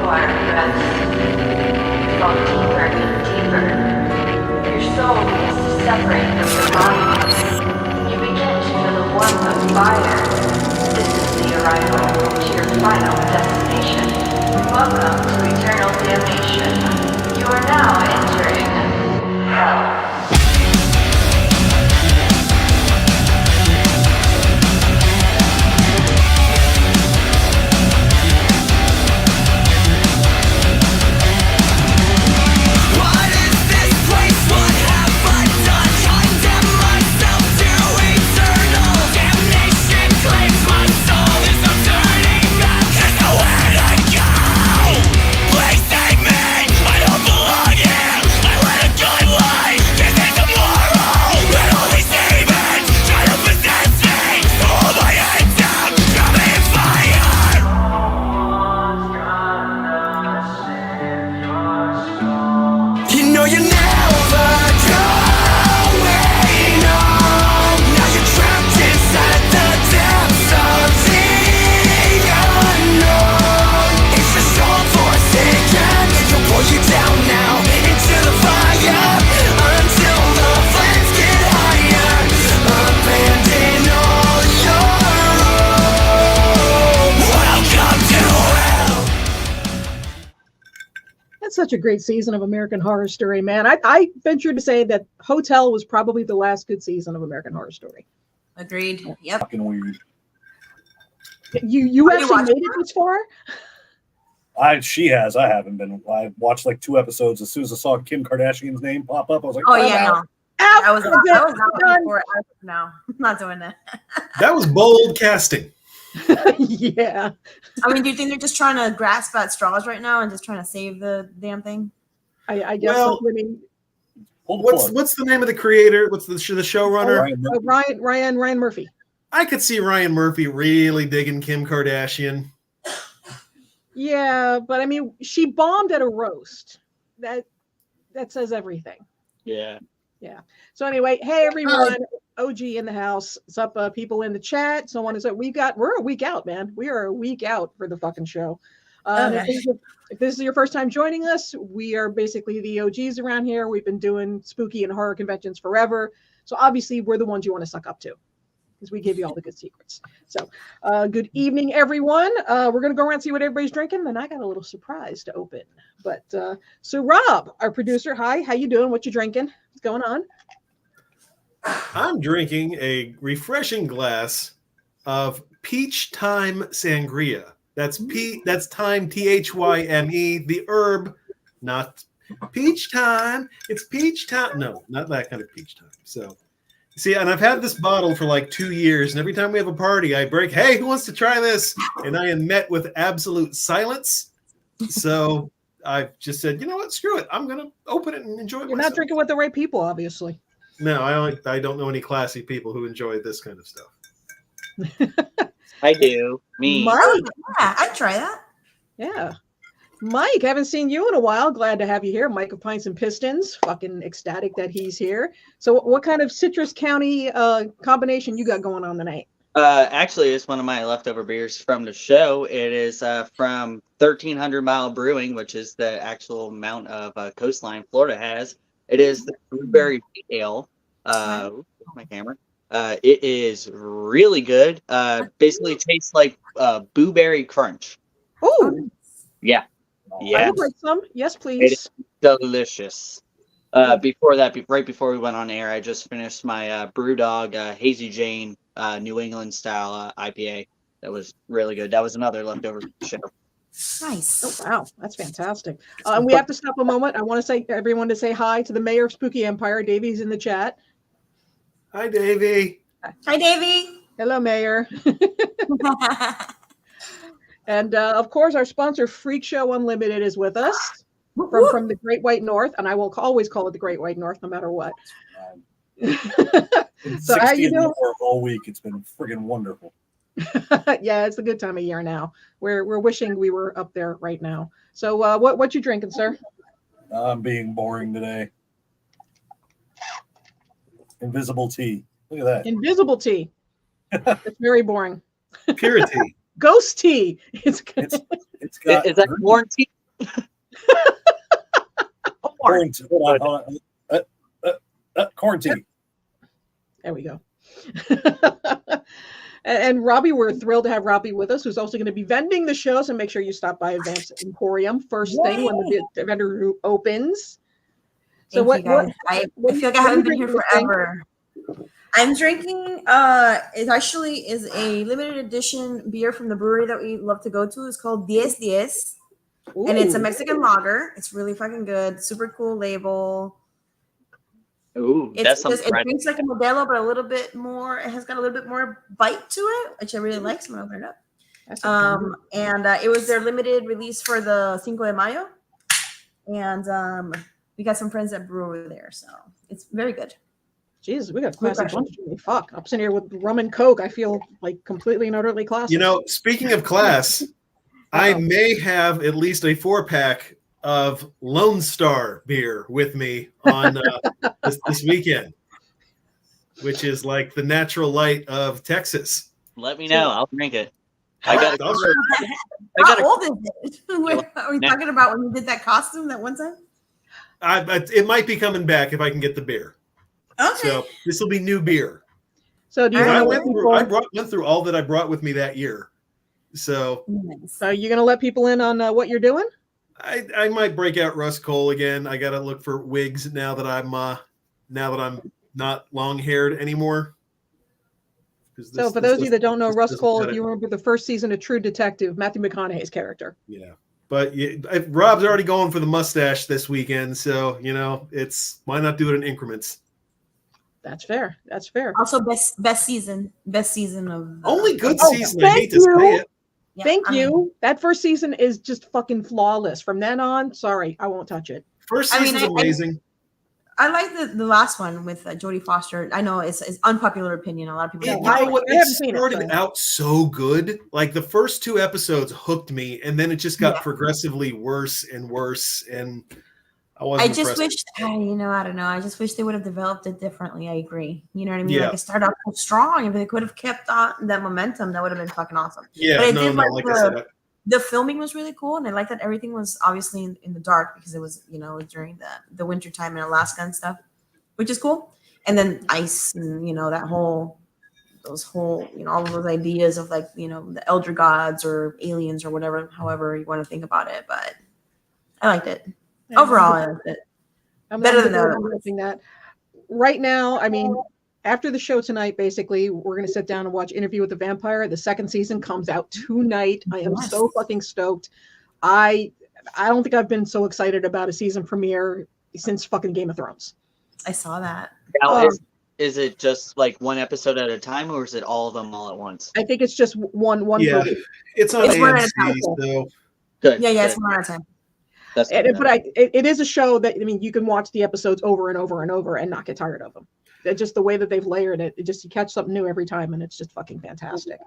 are impressed. Fall deeper and deeper. Your soul begins to separate from your body. You begin to feel the warmth of fire. This is the arrival to your final destination. Welcome to eternal damnation. You are now entering hell. Such a great season of American Horror Story, man. I venture to say that Hotel was probably the last good season of American Horror Story. Agreed. Yep. Fucking weird. You actually made it this far? She has. I haven't been. I watched like 2 episodes. As soon as I saw Kim Kardashian's name pop up, I was like, "Oh yeah, no." I was out before. No, I'm not doing that. That was bold casting. Yeah. I mean, do you think they're just trying to grasp at straws right now and just trying to save the damn thing? I guess. Well, I mean, what's the name of the creator? What's the showrunner? Ryan Murphy. I could see Ryan Murphy really digging Kim Kardashian. Yeah, but I mean, she bombed at a roast. That says everything. Yeah. Yeah. So anyway, hey everyone, OG in the house. What's up, people in the chat? So on and so we're a week out, man. We are a week out for the fucking show. If this is your first time joining us, we are basically the OGs around here. We've been doing spooky and horror conventions forever. So obviously we're the ones you want to suck up to, because we give you all the good secrets. So good evening, everyone. We're going to go around and see what everybody's drinking. Then I got a little surprise to open. But so Rob, our producer, hi, how you doing? What you drinking? What's going on? I'm drinking a refreshing glass of Peach Time Sangria. That's Time, THYME, the herb, not Peach Time. It's Peach Time. No, not that kind of Peach Time. So, see, and I've had this bottle for like 2 years, and every time we have a party, I break, hey, who wants to try this? And I am met with absolute silence. So I've just said, you know what, screw it. I'm going to open it and enjoy it. You're not drinking with the right people, obviously. No, I don't know any classy people who enjoy this kind of stuff. I do. Me. Mike. Yeah, I'd try that. Yeah. Mike, haven't seen you in a while. Glad to have you here. Mike of Pints and Pistons. Fucking ecstatic that he's here. So what kind of Citrus County combination you got going on tonight? Actually, it's one of my leftover beers from the show. It is from 1300 Mile Brewing, which is the actual amount of coastline Florida has. It is the blueberry ale. My camera. It is really good. Basically, it tastes like blueberry crunch. Oh, yeah. Yeah. I would like some. Yes, please. It's delicious. Before that, right before we went on air, I just finished my BrewDog Hazy Jane New England style IPA. That was really good. That was another leftover show. Nice. Oh, wow. That's fantastic. And we have to stop a moment. I want to say everyone to say hi to the mayor of Spooky Empire. Davey's in the chat. Hi, Davey. Hi, Davey. Hello, Mayor. And of course, our sponsor, Freak Show Unlimited, is with us from the Great White North, and I will always call it the Great White North, no matter what. So how you doing? All week, it's been friggin' wonderful. Yeah, it's a good time of year now. We're wishing we were up there right now. So what you drinking, sir? I'm being boring today. Invisible tea. Look at that. Invisible tea. It's very boring. Pure tea. Ghost tea. It's got is that warm tea? Quarantine. Hold on. Quarantine. There we go. And Robbie, we're thrilled to have Robbie with us, who's also going to be vending the show. So make sure you stop by Advanced Emporium first thing when the vendor opens. So Thank you guys. I feel like I haven't been here forever. I'm drinking it actually is a limited edition beer from the brewery that we love to go to. It's called 10. And it's a Mexican lager. It's really fucking good. Super cool label. Ooh, that's something. It drinks like a Modelo, but a little bit more. It has got a little bit more bite to it, which I really like. So I'm gonna open it up. And it was their limited release for the Cinco de Mayo, and we got some friends that brew over there, so it's very good. Jesus, we got a classic bunch. Fuck, I'm sitting here with rum and Coke. I feel like completely and utterly classic. You know, speaking of class, I may have at least a 4-pack of Lone Star beer with me on this weekend, which is like the natural light of Texas. Let me know. I'll drink it. I got. How old is it? Are we talking about when you did that costume that one time? It might be coming back if I can get the beer. Okay. So this will be new beer. So do you I went through all that I brought with me that year. So are you going to let people in on what you're doing? I might break out Russ Cole again. I got to look for wigs now that I'm not long haired anymore. So for those of you that don't know Russ Cole, if you remember the first season of True Detective, Matthew McConaughey's character. Yeah. But Rob's already going for the mustache this weekend, so why not do it in increments? That's fair. That's fair. Also, best season of only good season. I hate to say it. Yeah, Thank you. That first season is just fucking flawless. From then on, sorry, I won't touch it. First season's amazing. I like the last one with Jodie Foster. I know it's unpopular opinion. A lot of people. It started out so good. Like the first 2 episodes hooked me, and then it just got progressively worse and worse. And I wasn't. I just wish, I don't know. I just wish they would have developed it differently. I agree. You know what I mean? Yeah. Like it started off so strong. If they could have kept on that momentum, that would have been fucking awesome. Yeah, but I said, the filming was really cool, and I like that everything was obviously in the dark because it was, during the winter time in Alaska and stuff, which is cool. And then ice, and all of those ideas of like, the elder gods or aliens or whatever, however you want to think about it. But I liked it. Yeah, overall, I liked it. I'm better than that. Right now, I mean, after the show tonight, basically, we're going to sit down and watch Interview with the Vampire. The second season comes out tonight. I am so fucking stoked. I don't think I've been so excited about a season premiere since fucking Game of Thrones. I saw that. Now, is it just like one episode at a time, or is it all of them all at once? I think it's just one per week. It's on AMC, so good. Yeah, it's one at a time. But it is a show that, I mean, you can watch the episodes over and over and over and not get tired of them. Just the way that they've layered it, you catch something new every time, and it's just fucking fantastic.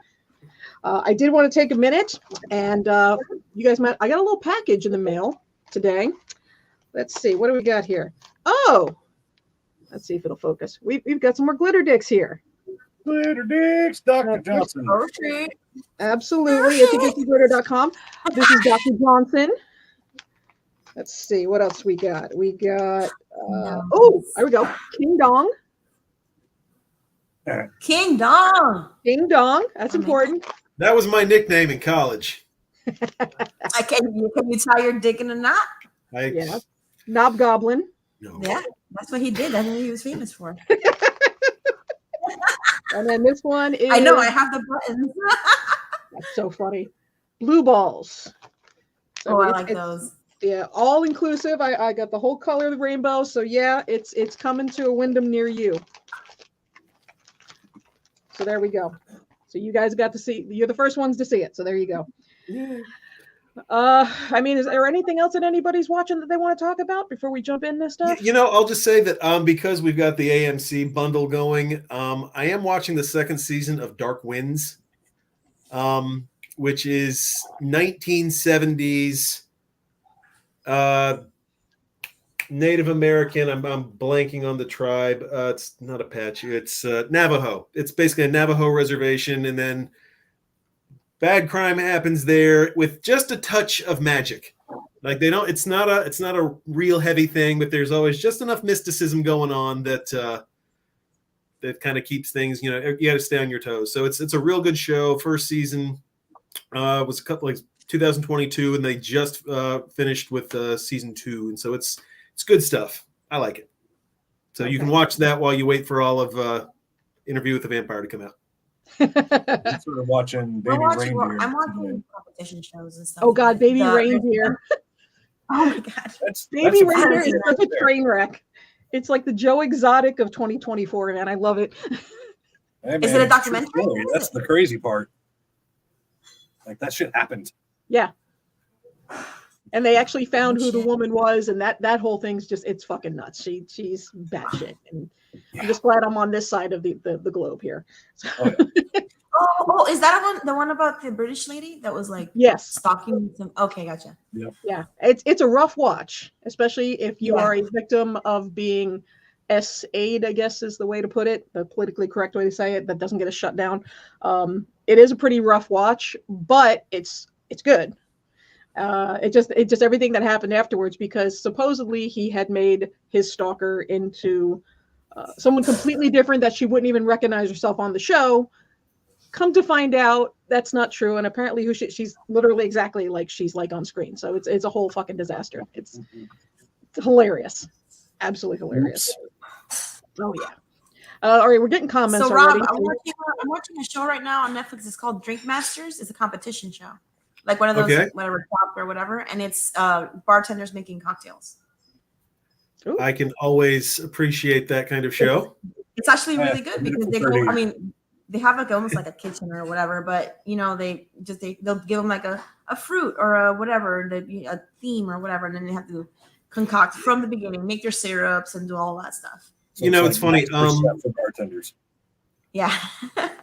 I did want to take a minute, and you guys I got a little package in the mail today. Let's see, what do we got here? Oh, let's see if it'll focus. We've got some more glitter dicks here. Glitter dicks, Dr. Johnson. Okay. Absolutely. It's glitter.com. This is Dr. Johnson. Let's see what else we got. We got there we go. King Dong. King Dong. King Dong. That's important. That was my nickname in college. Can you tie your dick in a knot? Yeah. Knob Goblin. No. Yeah, that's what he did. That's what he was famous for. And then this one is, I know, I have the buttons. That's so funny. Blue balls. So I like those. Yeah, all inclusive. I got the whole color of the rainbow. So yeah, it's coming to a Wyndham near you. So there we go. So you guys got to see. You're the first ones to see it. So there you go. Yeah. I mean, is there anything else that anybody's watching that they want to talk about before we jump in this stuff? I'll just say that because we've got the AMC bundle going, I am watching the second season of Dark Winds, which is 1970s Native American. I'm blanking on the tribe. It's not Apache. It's Navajo. It's basically a Navajo reservation, and then bad crime happens there with just a touch of magic. Like they don't. It's not a real heavy thing, but there's always just enough mysticism going on that that kind of keeps things. You got to stay on your toes. So it's a real good show. First season was a couple like 2022, and they just finished with season 2, and so it's good stuff. I like it. So you can watch that while you wait for all of Interview with the Vampire to come out. I'm sort of watching Baby Reindeer. I'm watching competition shows and stuff. Oh God, Baby Reindeer. Oh my God. Baby Reindeer is such a train wreck. It's like the Joe Exotic of 2024, man. I love it. Hey, man, is it a documentary? That's the crazy part. Like that shit happened. Yeah. And they actually found who the woman was, and that whole thing's it's fucking nuts. She's batshit. And I'm just glad I'm on this side of the globe here. So. Oh, yeah. Oh, is that the one about the British lady that was like stalking some? Okay, gotcha. Yeah, it's a rough watch, especially if you are a victim of being SA'd, I guess is the way to put it, the politically correct way to say it, that doesn't get us shut down. It is a pretty rough watch, but it's good. It just everything that happened afterwards, because supposedly he had made his stalker into someone completely different that she wouldn't even recognize herself on the show. Come to find out, that's not true, and apparently she's literally exactly like she's like on screen. So it's a whole fucking disaster. It's hilarious, absolutely hilarious. Oops. Oh yeah. All right, we're getting comments so, Rob, already. I'm watching a show right now on Netflix. It's called Drink Masters. It's a competition show, like one of those whatever top or whatever, and it's bartenders making cocktails. Ooh. I can always appreciate that kind of show. It's actually really good because they go. I mean, they have like almost like a kitchen or whatever, but they'll give them like a fruit or a whatever, a theme or whatever, and then they have to concoct from the beginning, make their syrups and do all that stuff. So it's funny. For bartenders. Yeah.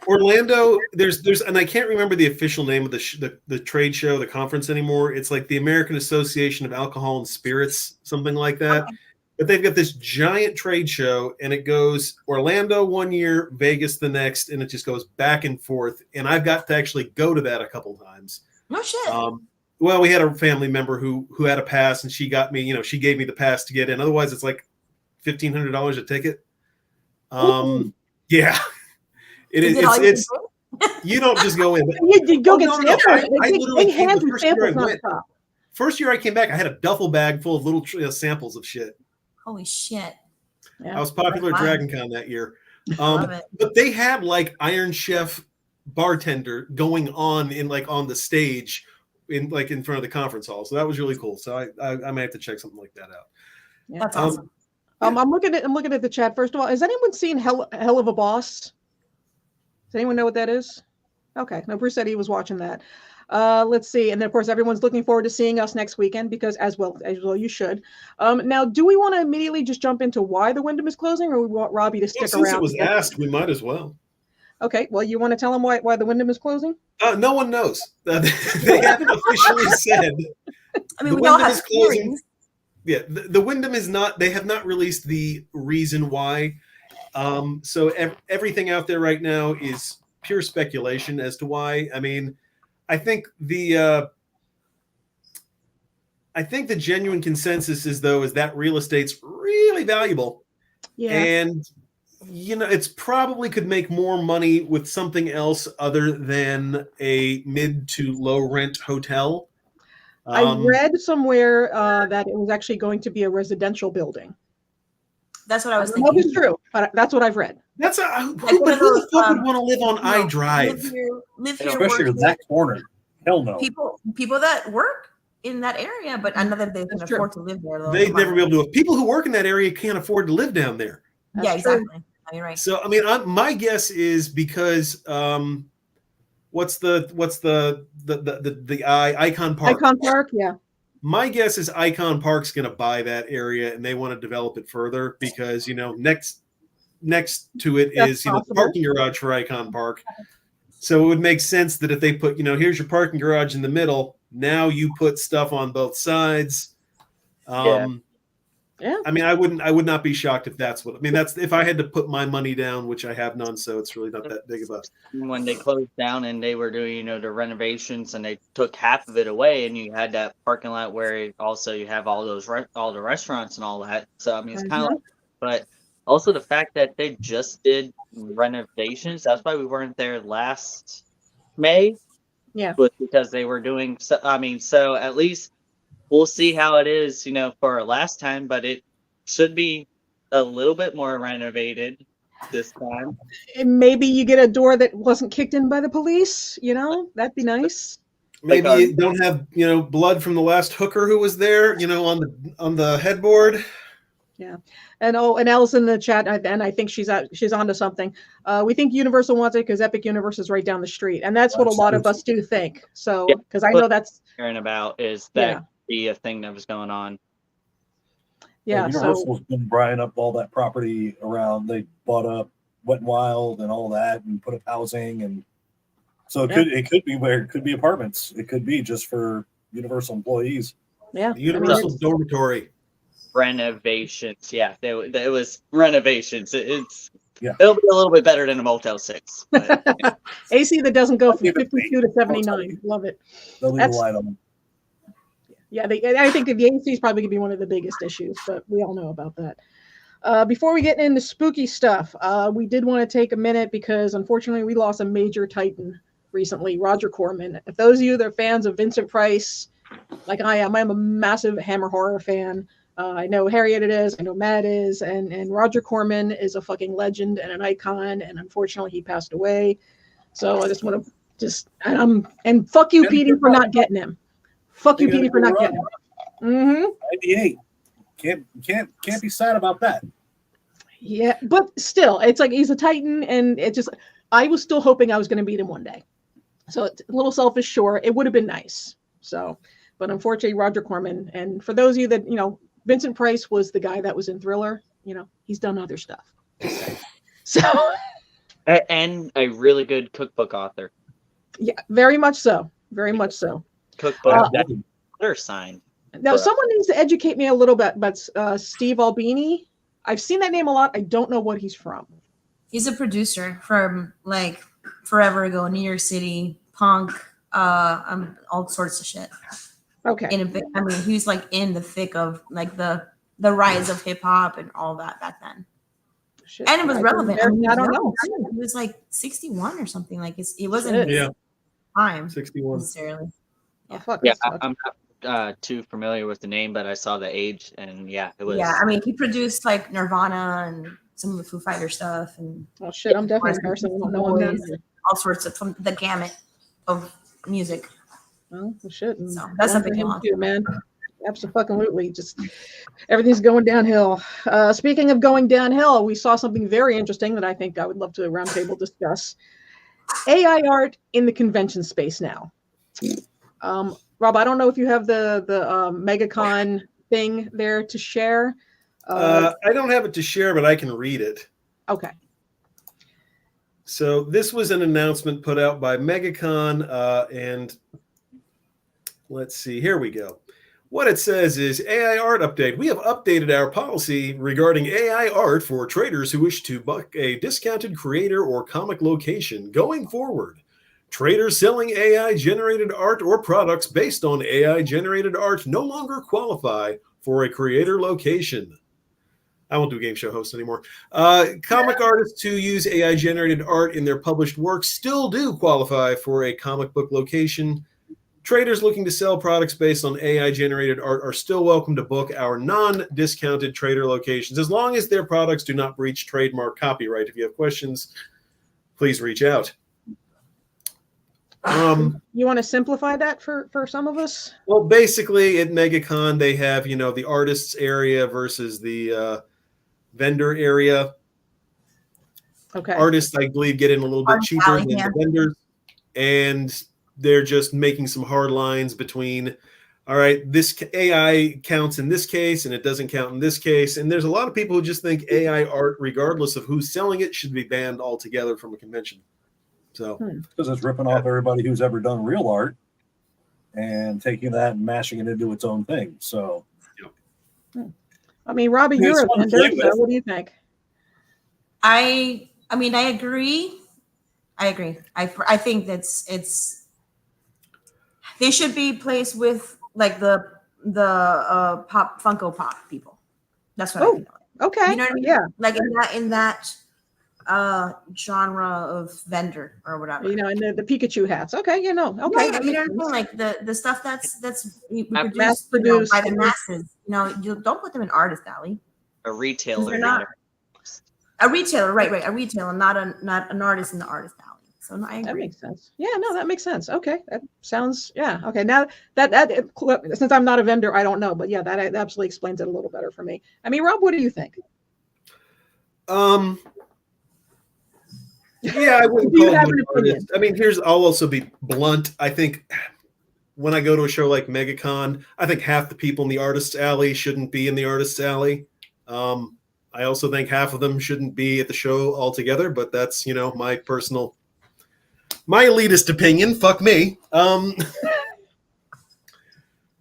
Orlando, there's and I can't remember the official name of the trade show, the conference anymore. It's like the American Association of Alcohol and Spirits, something like that. Okay. But they've got this giant trade show, and it goes Orlando one year, Vegas the next, and it just goes back and forth. And I've got to actually go to that a couple times. No shit. Well, we had a family member who had a pass, and she got me, she gave me the pass to get in. Otherwise, it's like $1,500 a ticket. Yeah. It's you don't just go in. You go get samples. I literally they hand you samples on top. First year I came back, I had a duffel bag full of little samples of shit. Holy shit. Yeah. I was popular at Dragon Con that year. But they had like Iron Chef bartender going on on the stage in front of the conference hall. So that was really cool. So I might have to check something like that out. Yeah. That's awesome. I'm looking at the chat. First of all, has anyone seen Hell of a Boss? Does anyone know what that is? Okay. No, Bruce said he was watching that. Let's see. And then, of course, everyone's looking forward to seeing us next weekend, because as well you should. Now, do we want to immediately just jump into why the Wyndham is closing, or we want Robbie to stick around? Since it was asked, we might as well. Okay. Well, you want to tell them why the Wyndham is closing? No one knows. They haven't officially said. I mean, we all have theories. Yeah, the Wyndham is not. They have not released the reason why. So everything out there right now is pure speculation as to why. I mean, I think the genuine consensus is that real estate's really valuable. Yeah. And it's probably could make more money with something else other than a mid to low rent hotel. I read somewhere that it was actually going to be a residential building. That's what I was thinking. That is true, but that's what I've read. Who the fuck would want to live on iDrive? Live here, especially in that corner. Hell no. People that work in that area, but I know that they can afford to live there. They'd never be able to do it. People who work in that area can't afford to live down there. Yeah, exactly. You're right. So I mean, my guess is because what's the Icon Park? Icon Park, yeah. My guess is Icon Park's going to buy that area, and they want to develop it further because next to it is the parking garage for Icon Park. So it would make sense that if they put here's your parking garage in the middle, now you put stuff on both sides. Yeah. I mean, I would not be shocked if that's what. I mean, that's if I had to put my money down, which I have none, so it's really not that big of a. When they closed down and they were doing, the renovations and they took half of it away, and you had that parking lot where also you have all those all the restaurants and all that. So I mean, it's kind of like, but also the fact that they just did renovations. That's why we weren't there last May. Yeah. Was because they were doing. So I mean, so at least we'll see how it is, for our last time, but it should be a little bit more renovated this time. And maybe you get a door that wasn't kicked in by the police, that'd be nice. Maybe you don't have, blood from the last hooker who was there, on the headboard. Yeah. And Elle's in the chat, and I think she's onto something. We think Universal wants it because Epic Universe is right down the street, and that's what a lot of us do think. So, because I know that's hearing about is that be a thing that was going on. Yeah. Universal's been buying up all that property around. They bought up Wet and Wild and all that, and put up housing, and so it could be where it could be apartments. It could be just for Universal employees. Yeah. Universal dormitory. Renovations. Yeah, it was renovations. It'll be a little bit better than a Motel 6. But, AC that doesn't go from 52 to 79. Love it. They'll leave a light on them. Yeah, I think the AC is probably going to be one of the biggest issues, but we all know about that. Before we get into spooky stuff, we did want to take a minute because unfortunately we lost a major titan recently, Roger Corman. If those of you that are fans of Vincent Price, like I'm a massive Hammer horror fan. I know Harriet is, I know Matt is, and Roger Corman is a fucking legend and an icon, and unfortunately he passed away. So I just want to and fuck you, Petey, for not getting him. Fuck you, Petey, for not getting him. 98. Can't be sad about that. Yeah, but still, it's like he's a Titan, and I was still hoping I was going to beat him one day. So it's a little selfish, sure. It would have been nice. So, but unfortunately, Roger Corman, and for those of you that, Vincent Price was the guy that was in Thriller. He's done other stuff. So, and a really good cookbook author. Yeah, very much so. Very much so. Cookbook they're signed. Now, someone needs to educate me a little bit about Steve Albini. I've seen that name a lot. I don't know what he's from. He's a producer from like forever ago, New York City, punk, all sorts of shit. Okay. He was like in the thick of like the rise of hip hop and all that back then. Shit. And it was relevant. I don't know. He was like 61 or something. Like it wasn't time 61 necessarily. Yeah, I'm not too familiar with the name, but I saw the age, and it was. Yeah, I mean, he produced like Nirvana and some of the Foo Fighter stuff, and oh shit, I'm definitely embarrassed. I don't know all sorts of from the gamut of music. Well shit. So that's something too, man. Absolutely. Just everything's going downhill. Speaking of going downhill, we saw something very interesting that I think I would love to roundtable discuss. AI art in the convention space now. Rob, I don't know if you have the MegaCon thing there to share. I don't have it to share, but I can read it. Okay. So this was an announcement put out by MegaCon, and let's see. Here we go. What it says is AI art update. We have updated our policy regarding AI art for traders who wish to book a discounted creator or comic location going forward. Traders selling AI-generated art or products based on AI-generated art no longer qualify for a creator location. I won't do game show hosts anymore. Comic artists who use AI-generated art in their published works still do qualify for a comic book location. Traders looking to sell products based on AI-generated art are still welcome to book our non-discounted trader locations, as long as their products do not breach trademark copyright. If you have questions, please reach out. You want to simplify that for some of us? Well, basically at MegaCon, they have, the artists area versus the vendor area. Okay. Artists, I believe, get in a little bit cheaper than the vendors, and they're just making some hard lines between, all right, this AI counts in this case, and it doesn't count in this case. And there's a lot of people who just think AI art, regardless of who's selling it, should be banned altogether from a convention. So, because it's ripping off everybody who's ever done real art and taking that and mashing it into its own thing. So, I mean, Robbie, Yeah, you're it's a fun to vendor, play so with. what do you think? I mean, I agree. I think it's they should be placed with like the pop Funko Pop people. That's what I Oh, think. okay. You know what I mean? Yeah. Like in that genre of vendor or whatever. You know, and the Pikachu hats. Okay, you know. Okay. Yeah, that you know makes what I mean? sense. Like the stuff that's Mass produced, by the masses. You know, you don't put them in artist alley. A retailer. They're not a retailer, right? A retailer, not an artist in the artist alley. So no, I That agree. makes sense. Yeah, no, that makes sense. Okay, that sounds okay. Now that since I'm not a vendor, I don't know, but yeah, that absolutely explains it a little better for me. I mean, Rob, what do you think? Yeah, I wouldn't Do you call him have an an opinion? artist. I mean, I'll also be blunt. I think when I go to a show like MegaCon, I think half the people in the artist's alley shouldn't be in the artist's alley. I also think half of them shouldn't be at the show altogether, but that's, my elitist opinion. Fuck me.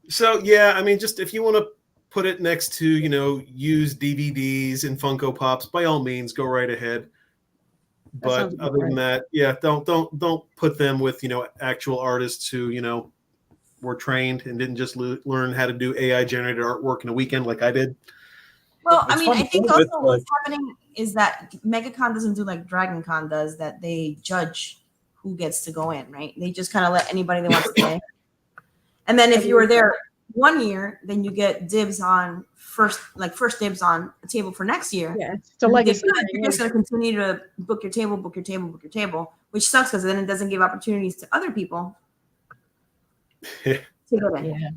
So yeah, I mean, just if you want to put it next to, used DVDs and Funko Pops, by all means, go right ahead. But other than that, yeah, don't put them with, actual artists who, were trained and didn't just learn how to do AI generated artwork in a weekend like I did. Well, It's I mean, fun I to think play with, also what's happening is that MegaCon doesn't do like Dragon Con does, that they judge who gets to go in, right? They just kind of let anybody they want to stay. And then if you were there 1 year, then you get dibs on first dibs on a table for next year. Yeah, it's a legacy. You're just going to continue to book your table, which sucks because then it doesn't give opportunities to other people to go in. Yeah.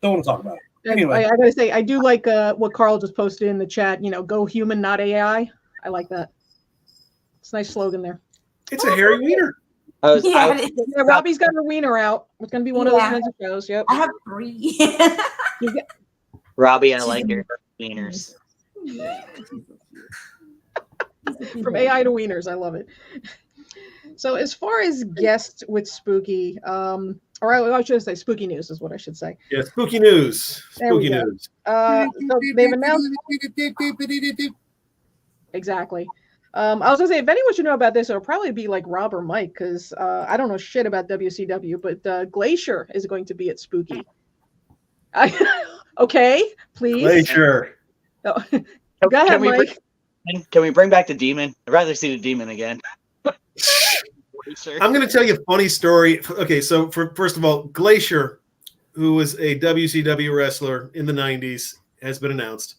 Don't want to talk about it. Anyway, I gotta say, I do like what Carl just posted in the chat. Go human, not AI. I like that. It's a nice slogan there. It's a hairy wiener. Yeah, Robbie's got her wiener out. It's gonna be one of those kinds of shows. Yep. I have 3. Robbie, I like your wieners. From AI to wieners, I love it. So as far as guests with spooky, or I should say spooky news is what I should say. Yeah, spooky news. There we Spooky go. news. So they've announced exactly. I was gonna say, if anyone should know about this, it'll probably be like Rob or Mike, because I don't know shit about WCW, but Glacier is going to be at Spooky. Okay, please. Glacier. Oh, go ahead, Mike. Can we bring back the demon? I'd rather see the demon again. I'm going to tell you a funny story. Okay, so first of all, Glacier, who was a WCW wrestler in the 90s, has been announced.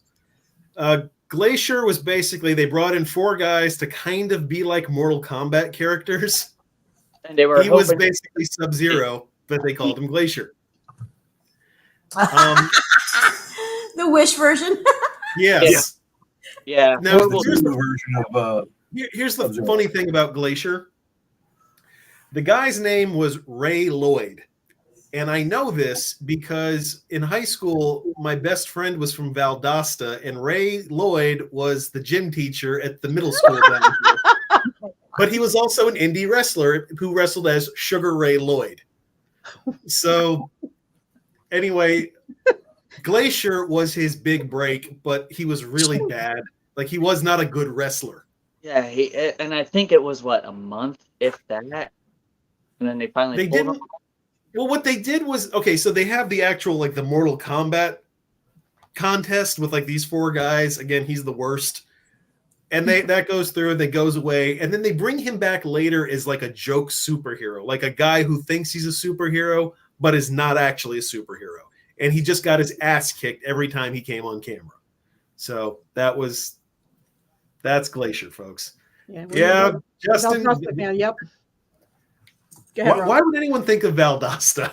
Glacier was basically, they brought in 4 guys to kind of be like Mortal Kombat characters. And they were he was basically Sub-Zero, but they called him Glacier. The Wish version. Yes. Yeah. Now, here's the version of here's the funny thing about Glacier. The guy's name was Ray Lloyd. And I know this because in high school, my best friend was from Valdosta, and Ray Lloyd was the gym teacher at the middle school down here. But he was also an indie wrestler who wrestled as Sugar Ray Lloyd. So anyway, Glacier was his big break, but he was really bad. Like, he was not a good wrestler. Yeah, and I think it was a month, if that. And then they finally pulled him. Well, what they did was, okay, so they have the actual, the Mortal Kombat contest with, these 4 guys. Again, he's the worst. And that goes through, and that goes away. And then they bring him back later as, a joke superhero, like a guy who thinks he's a superhero, but is not actually a superhero. And he just got his ass kicked every time he came on camera. So that's Glacier, folks. Yeah, Justin. Yep. Why would anyone think of Valdosta?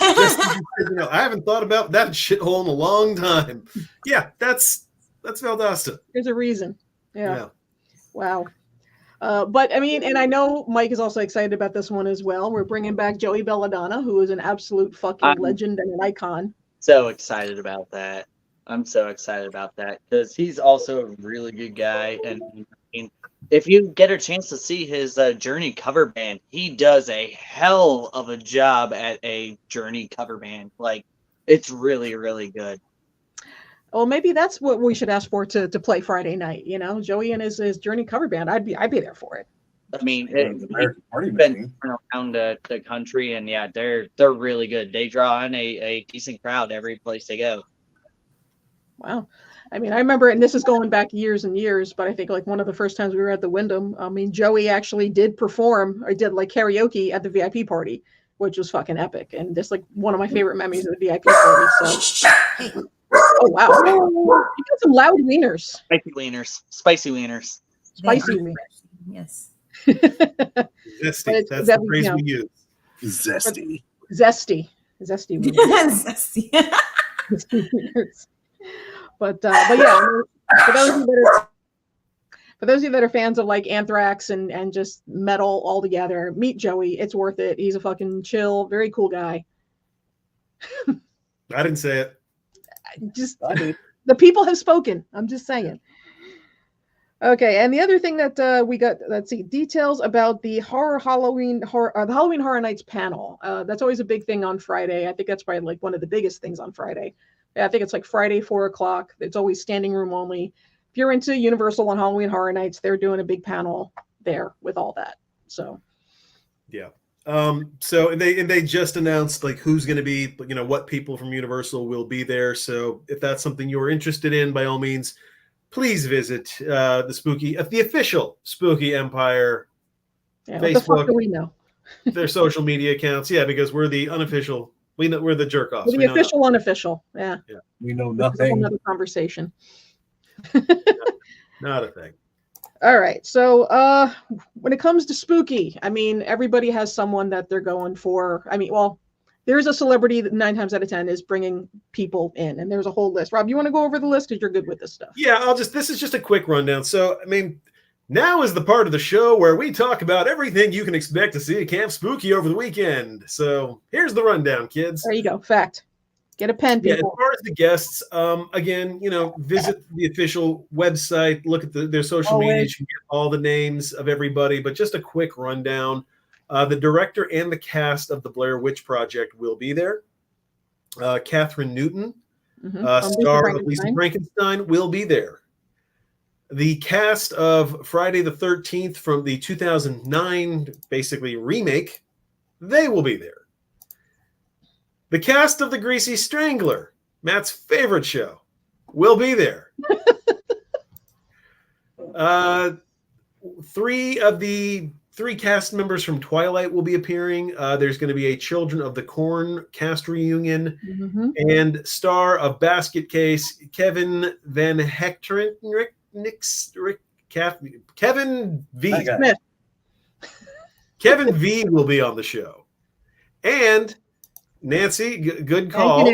I haven't thought about that shithole in a long time. Yeah, that's Valdosta. There's a reason. Yeah. Wow. But I mean, and I know Mike is also excited about this one as well. We're bringing back Joey Belladonna, who is an absolute fucking legend and an icon. So excited about that. I'm so excited about that because he's also a really good guy. And if you get a chance to see his Journey cover band, he does a hell of a job at a Journey cover band. It's really, really good. Well, maybe that's what we should ask for to play Friday night. You know, Joey and his Journey cover band. I'd be there for it. I mean, American Party he's been Machine. around the country, and yeah, they're really good. They draw in a decent crowd every place they go. Wow. I mean, I remember, and this is going back years and years, but I think like one of the first times we were at the Wyndham, I mean, Joey actually did perform or did like karaoke at the VIP party, which was fucking epic. And just like one of my favorite memories of the VIP party. So, oh wow, you got some loud wieners. Spicy wieners. Spicy wieners. Spicy wieners. Yes. Zesty. That's the phrase we use. Zesty. Zesty wieners. Zesty. Zesty wieners. But yeah, for those of you that are fans of like Anthrax and just metal altogether, meet Joey. It's worth it. He's a fucking chill, very cool guy. I didn't say it. Just the people have spoken. I'm just saying. Okay, and the other thing that we got, let's see, details about the Halloween Horror Nights panel. That's always a big thing on Friday. I think that's probably like one of the biggest things on Friday. I think it's like Friday, 4:00. It's always standing room only. If you're into Universal on Halloween Horror Nights, they're doing a big panel there with all that. So, yeah. So they just announced like who's going to be, you know, what people from Universal will be there. So if that's something you're interested in, by all means, please visit the official Spooky Empire yeah, Facebook. What the fuck do we know? Their social media accounts, yeah, because we're the unofficial. We're the jerk offs. The official, unofficial. Yeah. We know This is a whole nothing. nother conversation. Not a thing. All right. So when it comes to spooky, I mean, everybody has someone that they're going for. I mean, well, there's a celebrity that 9 times out of 10 is bringing people in, and there's a whole list. Rob, you want to go over the list because you're good with this stuff? Yeah, this is just a quick rundown. So, I mean, now is the part of the show where we talk about everything you can expect to see at Camp Spooky over the weekend. So here's the rundown, kids. There you go. Fact. Get a pen, Yeah, as people. far as the guests, again, you know, visit the official website, look at their social media, you can get all the names of everybody, but just a quick rundown. The director and the cast of the Blair Witch Project will be there. Catherine Newton, star of Lisa Frankenstein, will be there. The cast of Friday the 13th from the 2009 basically remake, they will be there. The cast of The Greasy Strangler, Matt's favorite show, will be there. 3 of the 3 cast members from Twilight will be appearing. There's going to be a Children of the Corn cast reunion, and star of Basket Case, Kevin Van Hechteren. Kevin V. Smith. Kevin V will be on the show. And Nancy, good call.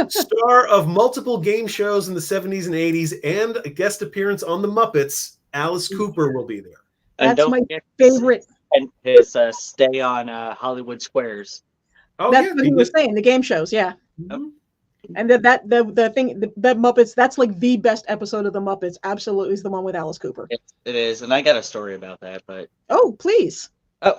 Star of multiple game shows in the 70s and 80s and a guest appearance on The Muppets, Alice Cooper will be there. That's my favorite. And his stay on Hollywood Squares. Oh, that's yeah, what he was saying. The game shows, yeah. And the Muppets, that's like the best episode of the Muppets. Absolutely, is the one with Alice Cooper. It is, and I got a story about that. But please.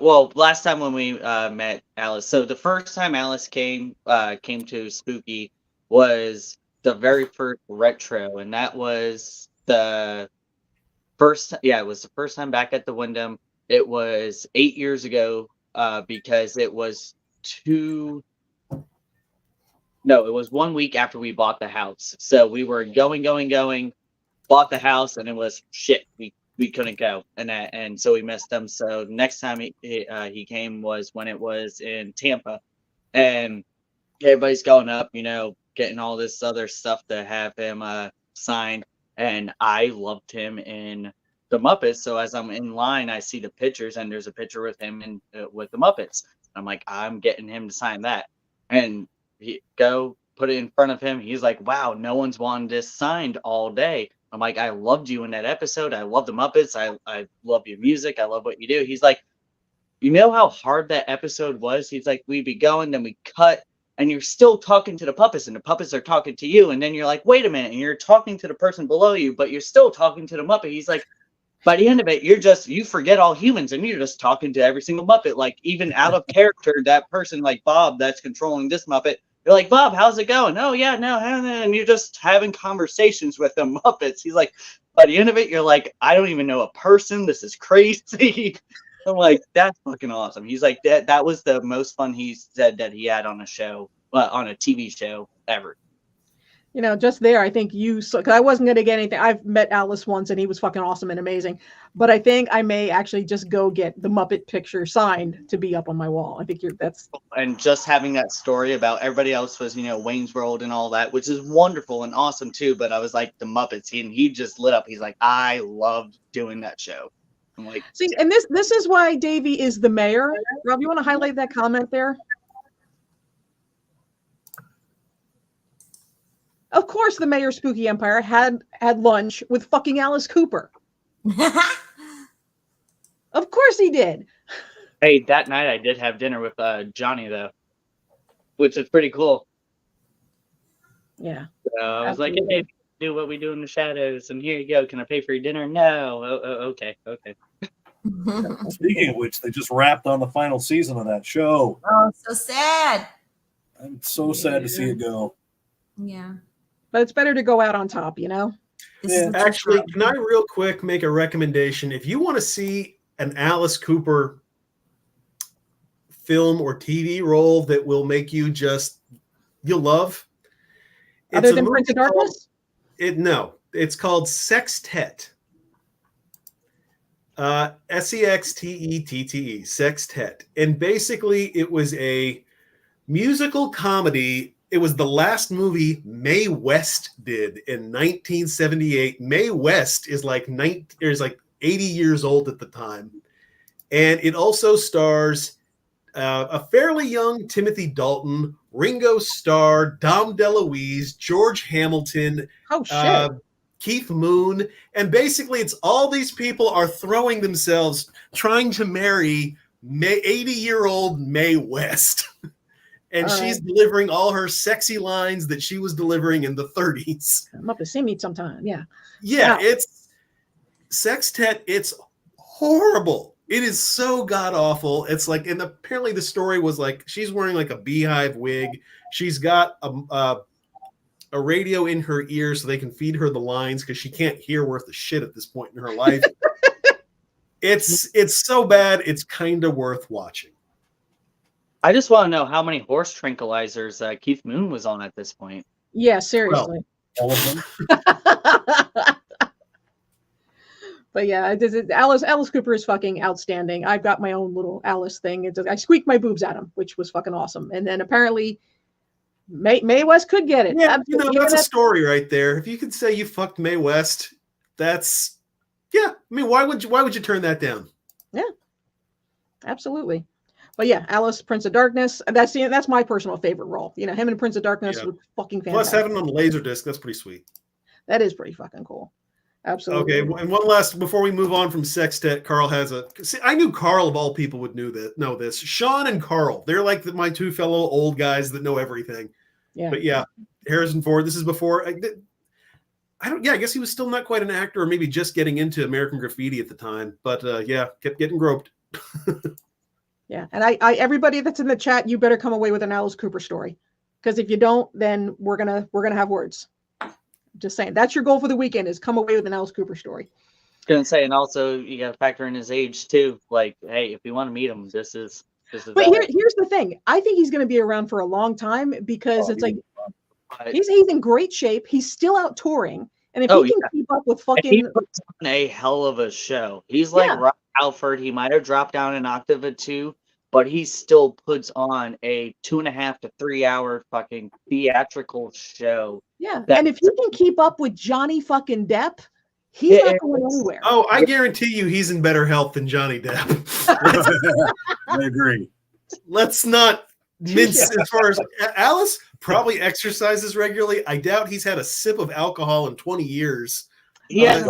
Well, last time when we met Alice, so the first time Alice came to Spooky was the very first retro, and that was the first. Yeah, it was the first time back at the Wyndham. It was 8 years ago, because it was 1 week after we bought the house. So we were going, bought the house, and it was shit. We couldn't go, and so we missed him. So next time he came was when it was in Tampa, and everybody's going up, you know, getting all this other stuff to have him signed. And I loved him in the Muppets. So as I'm in line, I see the pictures, and there's a picture with him and with the Muppets. I'm like, I'm getting him to sign that, and he go put it in front of him. He's like, wow, no one's wanted this signed all day. I'm like, I loved you in that episode. I love the Muppets. I love your music. I love what you do. He's like, you know how hard that episode was? He's like, we'd be going, then we cut, and you're still talking to the puppets, and the puppets are talking to you. And then you're like, wait a minute. And you're talking to the person below you, but you're still talking to the Muppet. He's like, by the end of it, you forget all humans, and you're just talking to every single Muppet. Like, even out of character, that person like Bob that's controlling this Muppet You're like, Bob, how's it going? Oh yeah, no, and you're just having conversations with the Muppets. He's like, by the end of it, you're like, I don't even know a person. This is crazy. I'm like, that's fucking awesome. He's like, that was the most fun he said that he had on a show, on a TV show ever. You know, just there, I think because I wasn't going to get anything. I've met Alice once and he was fucking awesome and amazing. But I think I may actually just go get the Muppet picture signed to be up on my wall. I think that's. And just having that story about everybody else was, Wayne's World and all that, which is wonderful and awesome too. But I was like, the Muppets, and he just lit up. He's like, I loved doing that show. I'm like, see, and this is why Davey is the mayor. Rob, you want to highlight that comment there? Of course, the mayor of Spooky Empire had lunch with fucking Alice Cooper. Of course he did. Hey, that night I did have dinner with Johnny though, which is pretty cool. Yeah. So I was like, hey, do what we do in the shadows, and here you go. Can I pay for your dinner? No. Okay. Speaking of which, they just wrapped on the final season of that show. Oh, so sad. I'm so sad to see it go. Yeah. But it's better to go out on top, you know? Yeah. Actually, can I real quick make a recommendation? If you want to see an Alice Cooper film or TV role that will make you you'll love. Other than Prince of Darkness? It's called Sextet. Sextette, Sextet. And basically it was a musical comedy. It was the last movie Mae West did in 1978. Mae West is like 80 years old at the time. And it also stars a fairly young Timothy Dalton, Ringo Starr, Dom DeLuise, George Hamilton, Oh, shit. Keith Moon. And basically it's all these people are throwing themselves trying to marry 80-year-old Mae West. And she's delivering all her sexy lines that she was delivering in the 30s. I'm up to see me sometime. Yeah. Yeah, it's Sextet. It's horrible. It is so god awful. It's like, and apparently the story was like she's wearing like a beehive wig. She's got a radio in her ear so they can feed her the lines because she can't hear worth a shit at this point in her life. It's so bad. It's kind of worth watching. I just want to know how many horse tranquilizers Keith Moon was on at this point. Yeah, seriously. All of them. But yeah, Alice Cooper is fucking outstanding. I've got my own little Alice thing. I squeaked my boobs at him, which was fucking awesome. And then apparently Mae West could get it. Yeah, that's a story right there. If you could say you fucked Mae West, that's I mean, why would you turn that down? Yeah, absolutely. But yeah, Alice, Prince of Darkness. That's my personal favorite role. Him and Prince of Darkness was fucking fantastic. Plus having him on Laserdisc, that's pretty sweet. That is pretty fucking cool. Absolutely. Okay, and one last before we move on from Sextet, Carl has I knew Carl of all people would know this. Sean and Carl, they're like my two fellow old guys that know everything. Yeah. But yeah, Harrison Ford. This is before I guess he was still not quite an actor, or maybe just getting into American Graffiti at the time. But kept getting groped. Yeah, and I everybody that's in the chat, you better come away with an Alice Cooper story, because if you don't, then we're gonna have words. Just saying, that's your goal for the weekend, is come away with an Alice Cooper story. Gonna say, and also you got to factor in his age too. Like, hey, if you want to meet him, this is. But here's the thing. I think he's going to be around for a long time because it's like he's in great shape. He's still out touring, and if he can keep up with fucking, he puts on a hell of a show. He's like Rob Halford. He might have dropped down an octave or two, but he still puts on a 2.5 to 3 hour fucking theatrical show. Yeah, and if you can keep up with Johnny fucking Depp, he's not going anywhere. Oh, I guarantee you he's in better health than Johnny Depp. I agree. Let's not mince as far as Alice probably exercises regularly. I doubt he's had a sip of alcohol in 20 years. Yeah,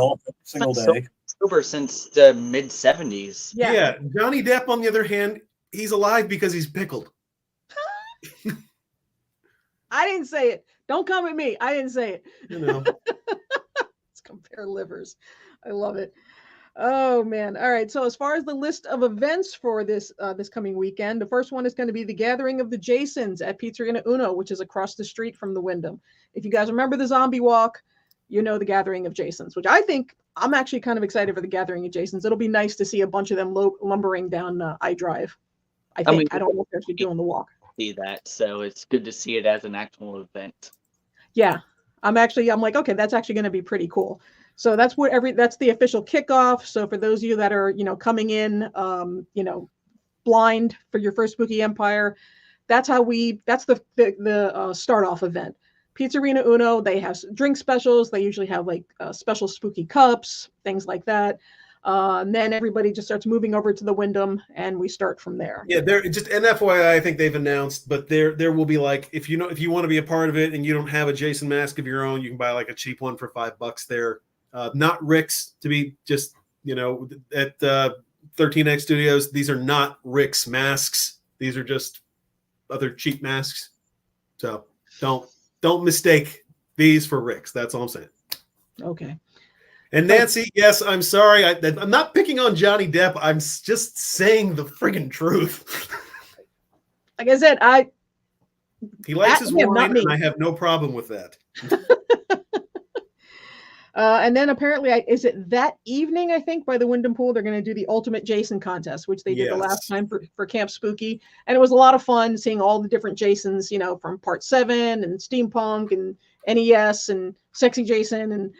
single day. Sober since the mid 70s. Yeah, Johnny Depp, on the other hand, he's alive because he's pickled. I didn't say it. Don't come at me. I didn't say it. You know. Let's compare livers. I love it. Oh man. All right. So as far as the list of events for this this coming weekend, the first one is going to be the Gathering of the Jasons at Pizzeria Uno, which is across the street from the Wyndham. If you guys remember the zombie walk, you know the Gathering of Jasons, which I think I'm actually kind of excited for the Gathering of Jasons. It'll be nice to see a bunch of them lumbering down I Drive. I think. I don't know if they're actually doing the walk. See that, so it's good to see it as an actual event. Yeah. I'm like, okay, that's actually going to be pretty cool. So that's the official kickoff. So for those of you that are, coming in, blind for your first Spooky Empire, that's the start off event. Pizzeria Uno, they have drink specials. They usually have like special spooky cups, things like that. And then everybody just starts moving over to the Wyndham, and we start from there. Yeah, they're just an FYI. I think they've announced, but there will be like if you want to be a part of it and you don't have a Jason mask of your own, you can buy like a cheap one for $5 there. Not Rick's, to be just at 13X Studios. These are not Rick's masks. These are just other cheap masks. So don't mistake these for Rick's. That's all I'm saying. Okay. And Nancy, yes, I'm sorry. I'm not picking on Johnny Depp. I'm just saying the friggin' truth. Like I said, he likes his wine, and I have no problem with that. And then apparently, is it that evening, I think, by the Wyndham Pool, they're going to do the Ultimate Jason contest, which they did the last time for Camp Spooky. And it was a lot of fun seeing all the different Jasons, from Part 7 and Steampunk and NES and Sexy Jason. And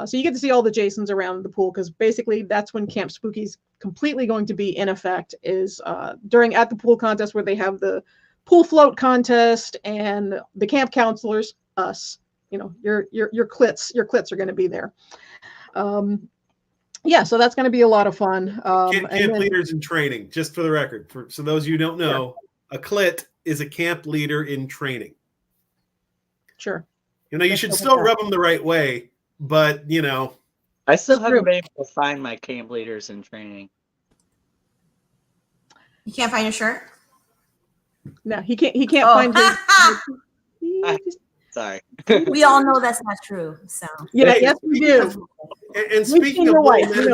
so you get to see all the Jasons around the pool, because basically that's when Camp Spooky's completely going to be in effect, is at the pool contest, where they have the pool float contest and the camp counselors, us. Your clits are going to be there. So that's going to be a lot of fun. Camp leaders in training, just for the record. So those of you who don't know, a clit is a camp leader in training. Sure. You should still rub them the right way, but I still haven't been able to find my camp leaders in training. You can't find your shirt? No, he can't find his. Sorry. We all know that's not true. So yes, we do. And speaking of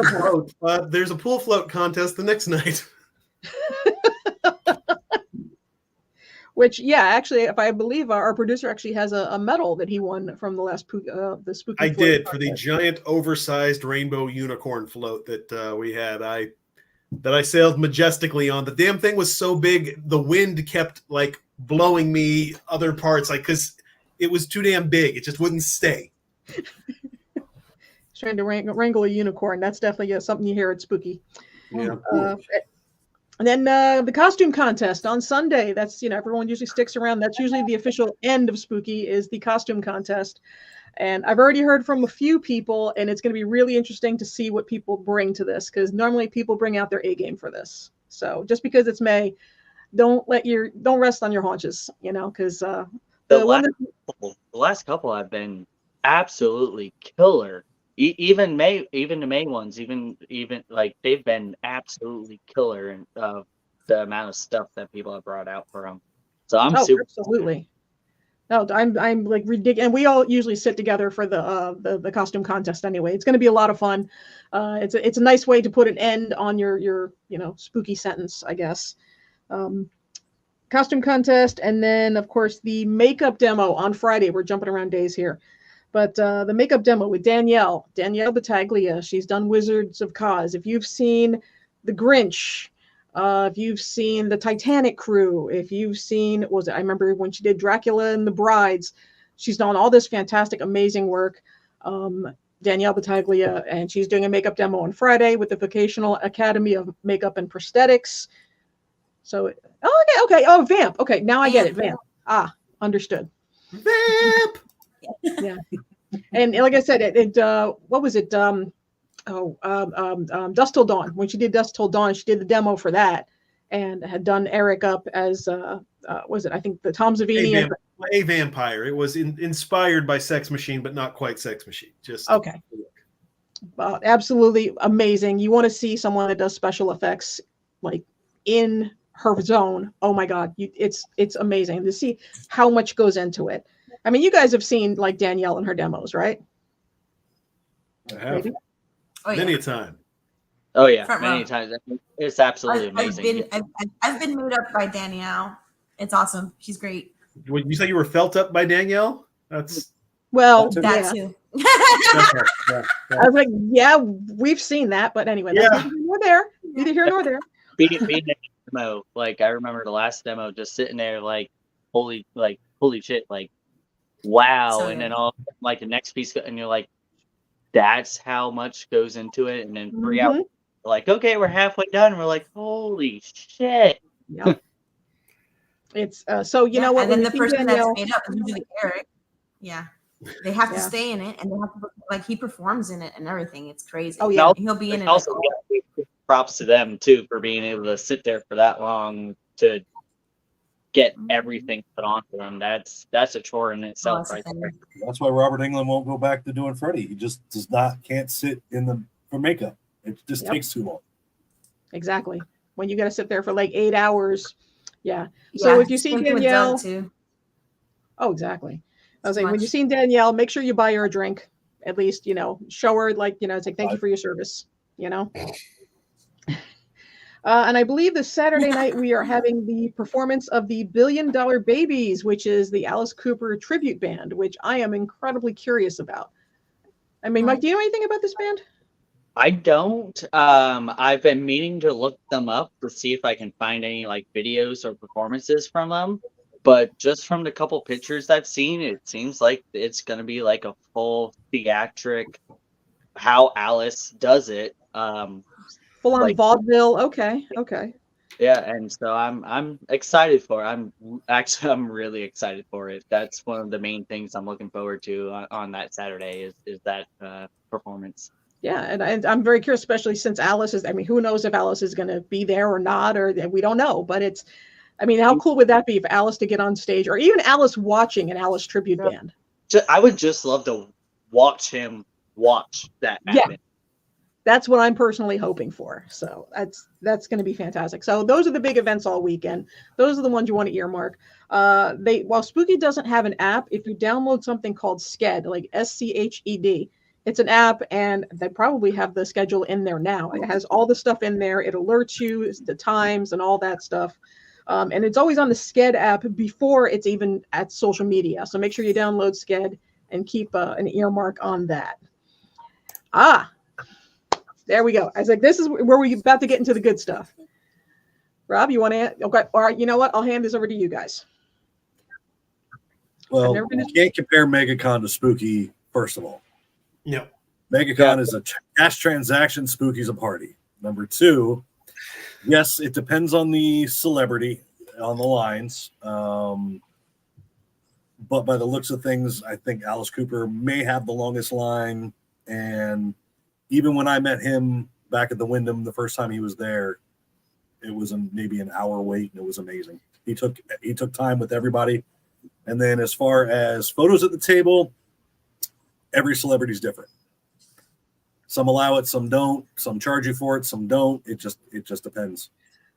float, there's a pool float contest the next night. Which, actually, if I believe our producer actually has a medal that he won from the last the spooky. I did for the giant, oversized rainbow unicorn float that we had. That I sailed majestically on. The damn thing was so big, the wind kept like blowing me other parts, like because it was too damn big. It just wouldn't stay. Trying to wrangle a unicorn. That's definitely something you hear at Spooky. Yeah. And then the costume contest on Sunday. That's, everyone usually sticks around. That's usually the official end of Spooky, is the costume contest. And I've already heard from a few people, and it's going to be really interesting to see what people bring to this, because normally people bring out their A game for this. So just because it's May, don't rest on your haunches, because the last couple have been absolutely killer. Even the May ones, even like they've been absolutely killer in the amount of stuff that people have brought out for them. So I'm super absolutely. No, I'm like ridiculous, and we all usually sit together for the costume contest anyway. It's going to be a lot of fun. It's a nice way to put an end on your spooky sentence, I guess. Costume contest, and then of course the makeup demo on Friday. We're jumping around days here. But the makeup demo with Danielle Battaglia, she's done Wizards of Oz. If you've seen The Grinch, if you've seen the Titanic crew, if you've seen, I remember when she did Dracula and the Brides, she's done all this fantastic, amazing work. Danielle Battaglia, and she's doing a makeup demo on Friday with the Vocational Academy of Makeup and Prosthetics. So, okay. Oh, Vamp. Okay, now I get it. Vamp. Understood. Vamp. Yeah, and like I said, what was it? Dusk Till Dawn. When she did Dusk Till Dawn, she did the demo for that, and had done Eric up as was it? I think the Tom Savini. A vampire. It was inspired by Sex Machine, but not quite Sex Machine. Just okay. Absolutely amazing. You want to see someone that does special effects like in her zone? Oh my God, it's amazing to see how much goes into it. I mean, you guys have seen like Danielle and her demos, right? I have. Many a time. Oh yeah, Front many row. times. It's absolutely amazing. I've been made up by Danielle. It's awesome. She's great. Would you say you were felt up by Danielle? That's Well, That yeah. too. yeah. I was like, yeah, we've seen that, but anyway, that's Yeah. neither here nor there. Neither here nor there. being in a demo, like I remember the last demo, just sitting there, like holy shit, like wow, So and then good. all like the next piece, and you're like, that's how much goes into it, and then 3 hours, Mhm. like okay, we're halfway done, and we're like, holy shit. Yep. It's so you know what, and when then you the see person Danielle, that's made up is usually Eric. Yeah. They have to Yeah. stay in it, and they have to like he performs in it and everything. It's crazy. Oh, yeah. And he'll be in it. Also, props to them too for being able to sit there for that long to get everything put onto them. That's a chore in itself, right there. That's why Robert Englund won't go back to doing Freddy. He just can't sit in the for makeup. It just takes too long. Exactly. When you got to sit there for like 8 hours. Yeah. So if you see Danielle, too. Oh, exactly. I was like, when you see Danielle, make sure you buy her a drink. At least, show her like, it's like, thank you for your service, And I believe this Saturday night we are having the performance of the $1 Billion Babies, which is the Alice Cooper tribute band, which I am incredibly curious about. I mean, Mike, do you know anything about this band? I don't. I've been meaning to look them up to see if I can find any like videos or performances from them. But just from the couple pictures I've seen, it seems like it's gonna be like a full theatric how Alice does it. Full on like vaudeville. Okay. yeah, and so I'm excited for it. I'm really excited for it. That's one of the main things I'm looking forward to on that Saturday is that performance. Yeah, and I'm very curious, especially since Alice is. I mean, who knows if Alice is going to be there or not, or we don't know. But I mean, how cool would that be if Alice to get on stage, or even Alice watching an Alice tribute band? I would just love to watch him watch that happen. Yeah, that's what I'm personally hoping for. So that's going to be fantastic. So those are the big events all weekend. Those are the ones you want to earmark. While Spooky doesn't have an app, if you download something called Sked, like SCHED. It's an app, and they probably have the schedule in there now. It has all the stuff in there. It alerts you, the times, and all that stuff. And it's always on the Sked app before it's even at social media. So make sure you download Sked and keep an earmark on that. There we go. I was like, this is where we're about to get into the good stuff. Rob, you want to? Okay. All right. You know what? I'll hand this over to you guys. Well, you can't compare MegaCon to Spooky, first of all. Yeah. MegaCon is a cash transaction. Spooky's a party. Number two, yes, it depends on the celebrity on the lines. But by the looks of things, I think Alice Cooper may have the longest line. And even when I met him back at the Wyndham the first time he was there, it was maybe an hour wait, and it was amazing. He took time with everybody. And then as far as photos at the table, every celebrity's different. Some allow it, some don't. Some charge you for it, some don't. It just depends.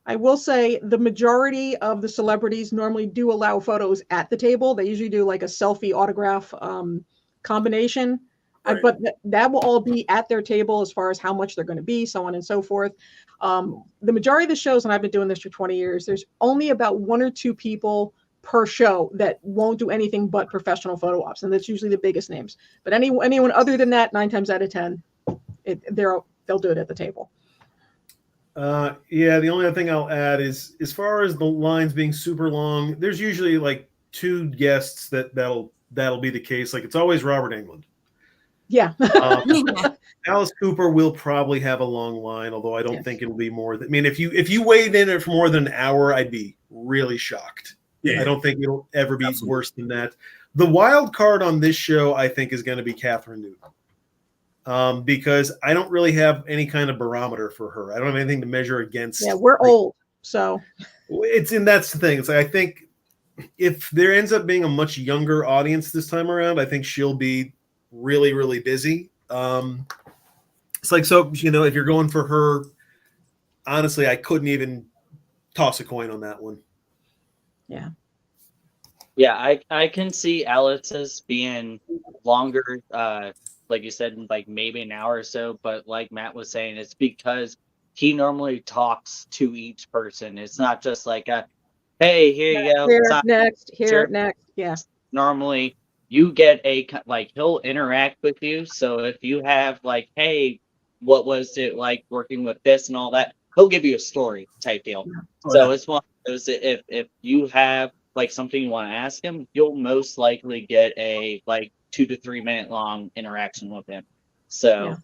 I will say the majority of the celebrities normally do allow photos at the table. They usually do like a selfie autograph combination. Right. But that will all be at their table as far as how much they're going to be, so on and so forth. The majority of the shows, and I've been doing this for 20 years, there's only about 1 or 2 people per show that won't do anything but professional photo ops, and that's usually the biggest names. But anyone other than that, 9 times out of 10, they'll do it at the table. Yeah, the only other thing I'll add is as far as the lines being super long, there's usually like 2 guests that'll be the case. Like it's always Robert Englund. Yeah. Alice Cooper will probably have a long line, although I don't think it'll be more than. I mean, if you waited in it for more than an hour, I'd be really shocked. Yeah. I don't think it'll ever be worse than that. The wild card on this show, I think, is going to be Catherine Newton. Because I don't really have any kind of barometer for her. I don't have anything to measure against. Yeah, we're old, so that's the thing. It's like I think if there ends up being a much younger audience this time around, I think she'll be really, really busy. It's like, so, if you're going for her, honestly, I couldn't even toss a coin on that one. Yeah. Yeah, I can see Alice's being longer, like you said, like maybe an hour or so. But like Matt was saying, it's because he normally talks to each person. It's not just like a, hey, here you go. Here, sign next, here, Sure. next. Yeah. Normally you get like he'll interact with you. So if you have like, hey, what was it like working with this and all that, he'll give you a story type deal. Oh, So yeah. it's one of those, if you have like something you want to ask him, you'll most likely get a like 2 to 3 minute long interaction with him. So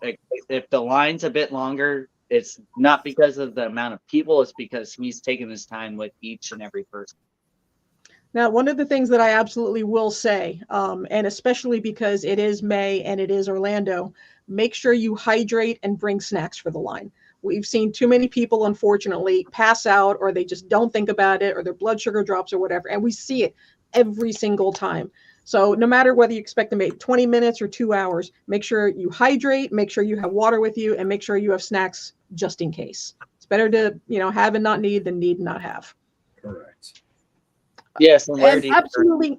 if the line's a bit longer, it's not because of the amount of people, it's because he's taking his time with each and every person. Now, one of the things that I absolutely will say, and especially because it is May and it is Orlando, make sure you hydrate and bring snacks for the line. We've seen too many people, unfortunately, pass out, or they just don't think about it, or their blood sugar drops or whatever. And we see it every single time. So no matter whether you expect to make 20 minutes or 2 hours, make sure you hydrate, make sure you have water with you, and make sure you have snacks just in case. It's better to, have and not need than need and not have. Correct. Yes, and absolutely.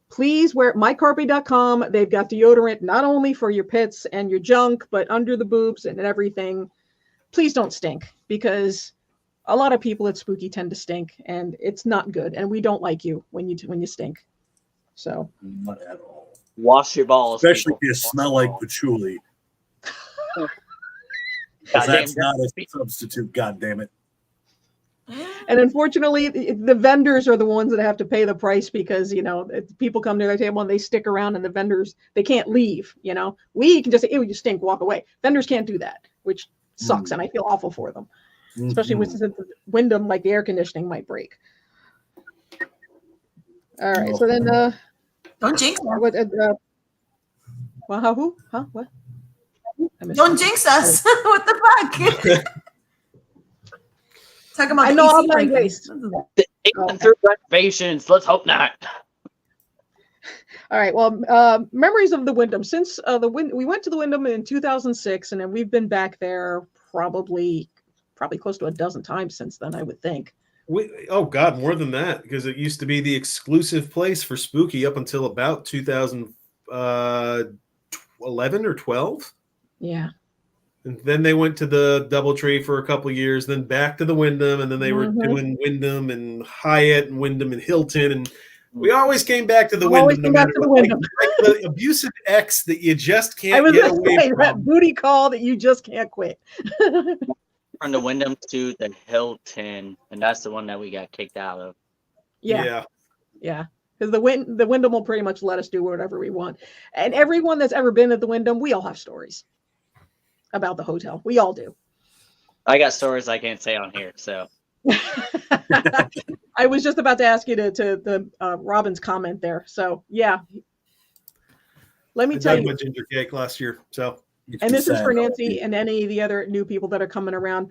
Please wear mycarpe.com. They've got deodorant not only for your pits and your junk, but under the boobs and everything. Please don't stink, because a lot of people at Spooky tend to stink, and it's not good. And we don't like you when you stink. So Not at all. Wash your balls, especially people. if you smell like patchouli. That's not a substitute. God damn it. And unfortunately, the vendors are the ones that have to pay the price, because, people come to their table and they stick around, and the vendors, they can't leave. We can just say, "Ew, you stink, walk away." Vendors can't do that, which sucks. And I feel awful for them, especially with the Wyndham, like the air conditioning might break. All right. So then, don't jinx us. Well, who? Huh? What? Don't jinx us. What the fuck? Talking about I know I'm not waste. Through renovations. Let's hope not. All right. Well, memories of the Wyndham. Since we went to the Wyndham in 2006, and then we've been back there probably close to a dozen times since then, I would think. Oh God, more than that, because it used to be the exclusive place for Spooky up until about 2011 or 12. Yeah. And then they went to the DoubleTree for a couple of years, then back to the Wyndham, and then they were doing Wyndham and Hyatt and Wyndham and Hilton, and we always came back to the Wyndham, no matter what. Like the abusive ex that you just can't get away from. That booty call that you just can't quit. From the Wyndham to the Hilton, and that's the one that we got kicked out of. Yeah. Because the Wyndham will pretty much let us do whatever we want, and everyone that's ever been at the Wyndham, we all have stories about the hotel. We all do. I got stories I can't say on here, so. I was just about to ask you to Robin's comment there. So yeah, let me tell you. I ginger cake last year, so. And this is for Nancy and any of the other new people that are coming around.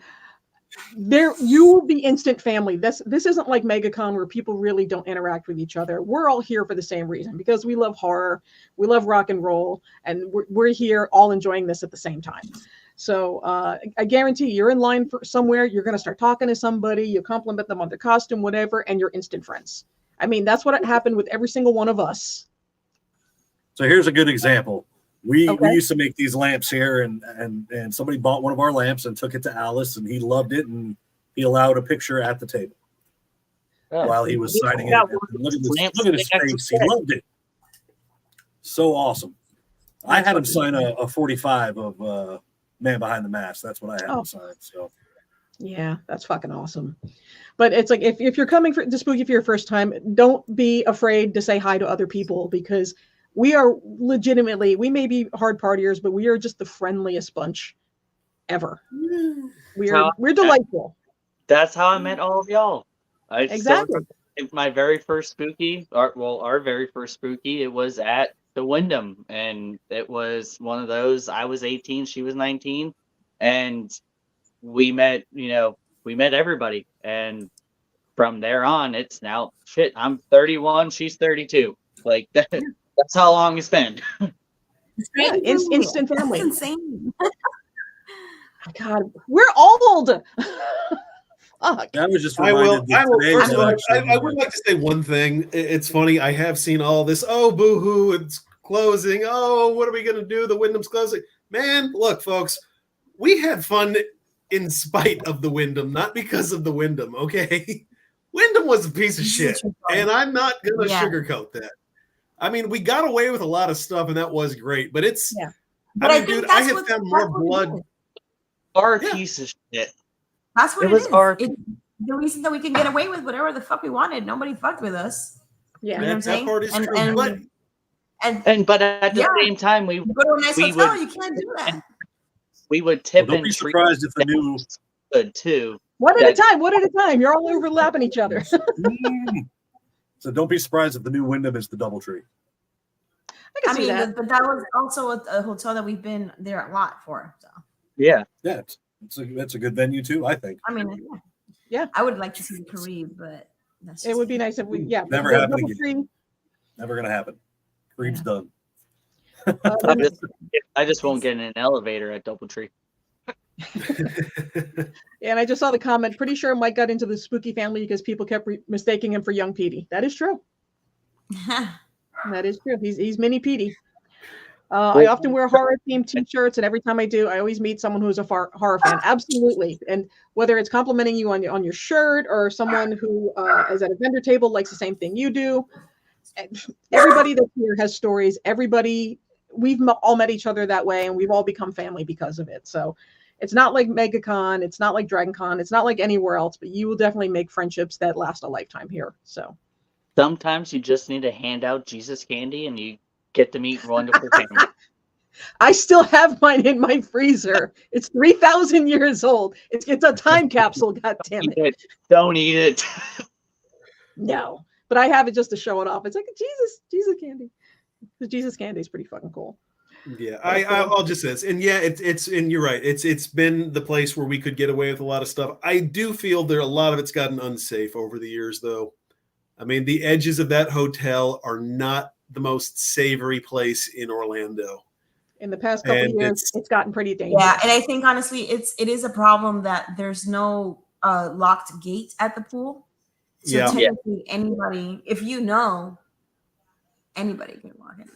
You will be instant family. This isn't like MegaCon where people really don't interact with each other. We're all here for the same reason, because we love horror, we love rock and roll, and we're here all enjoying this at the same time. So I guarantee you're in line for somewhere, you're going to start talking to somebody, you compliment them on their costume, whatever, and you're instant friends. I mean, that's what happened with every single one of us. So here's a good example. We used to make these lamps here, and somebody bought one of our lamps and took it to Alice, and he loved it, and he allowed a picture at the table while he was signing it. Look at his face. He loved it. So awesome. I had him sign a 45 of Man Behind the Mask. That's what I had him sign. So yeah, that's fucking awesome. But it's like, if you're coming to Spooky for your first time, don't be afraid to say hi to other people, because we are legitimately, we may be hard partiers, but we are just the friendliest bunch ever. We're delightful. That's how I met all of y'all. Exactly. My very first Spooky, our very first Spooky, it was at the Wyndham, and it was one of those. I was 18, she was 19, and we met everybody, and from there on, it's now shit. I'm 31, she's 32. Like that. That's how long it's been. Yeah, instant family. That's insane. God, we're old. Fuck. That was just I would like to say one thing. It's funny. I have seen all this. Oh, boo-hoo, it's closing. Oh, what are we going to do? The Wyndham's closing. Man, look, folks, we had fun in spite of the Wyndham, not because of the Wyndham. Okay, Wyndham was a piece of shit, and I'm not gonna sugarcoat that. I mean, we got away with a lot of stuff, and that was great. But it's, But I mean, dude, I have found more blood. Our piece of shit. That's what it was. It's the reason that we can get away with whatever the fuck we wanted. Nobody fucked with us. Yeah, you know what I'm saying? That part is true. But at the same time, we go to a nice hotel. You can't do that. We would tip Don't be surprised if the new good too. One at a time. One at a time. You're all overlapping each other. So don't be surprised if the new Wyndham is the DoubleTree. I mean, but that was also a hotel that we've been there a lot for. So yeah, that's a good venue too. I think. I mean, I would like to see the Carib, but it would be nice if we. Yeah, never happen again. Never gonna happen. Carib's done. I just won't get in an elevator at DoubleTree. And I just saw the comment. Pretty sure Mike got into the spooky family because people kept mistaking him for young Petey. That is true. That is true. He's mini Petey. I often wear horror themed T-shirts, and every time I do, I always meet someone who's a horror fan. Absolutely, and whether it's complimenting you on your shirt or someone who is at a vendor table likes the same thing you do. Everybody that's here has stories. We've all met each other that way, and we've all become family because of it. So it's not like MegaCon, it's not like DragonCon, it's not like anywhere else, but you will definitely make friendships that last a lifetime here. So sometimes you just need to hand out Jesus candy, and you get to meet wonderful family. I still have mine in my freezer. It's 3,000 years old. It's a time capsule. God damn it! Don't eat it. No. But I have it just to show it off. It's like Jesus candy. The Jesus candy is pretty fucking cool. Yeah, I'll just say this, and and you're right. It's been the place where we could get away with a lot of stuff. I do feel a lot of it's gotten unsafe over the years, though. I mean, the edges of that hotel are not the most savory place in Orlando. In the past couple of years, it's gotten pretty dangerous. Yeah, and I think honestly, it is a problem that there's no locked gate at the pool. So technically, anybody, if you know, anybody can walk in there.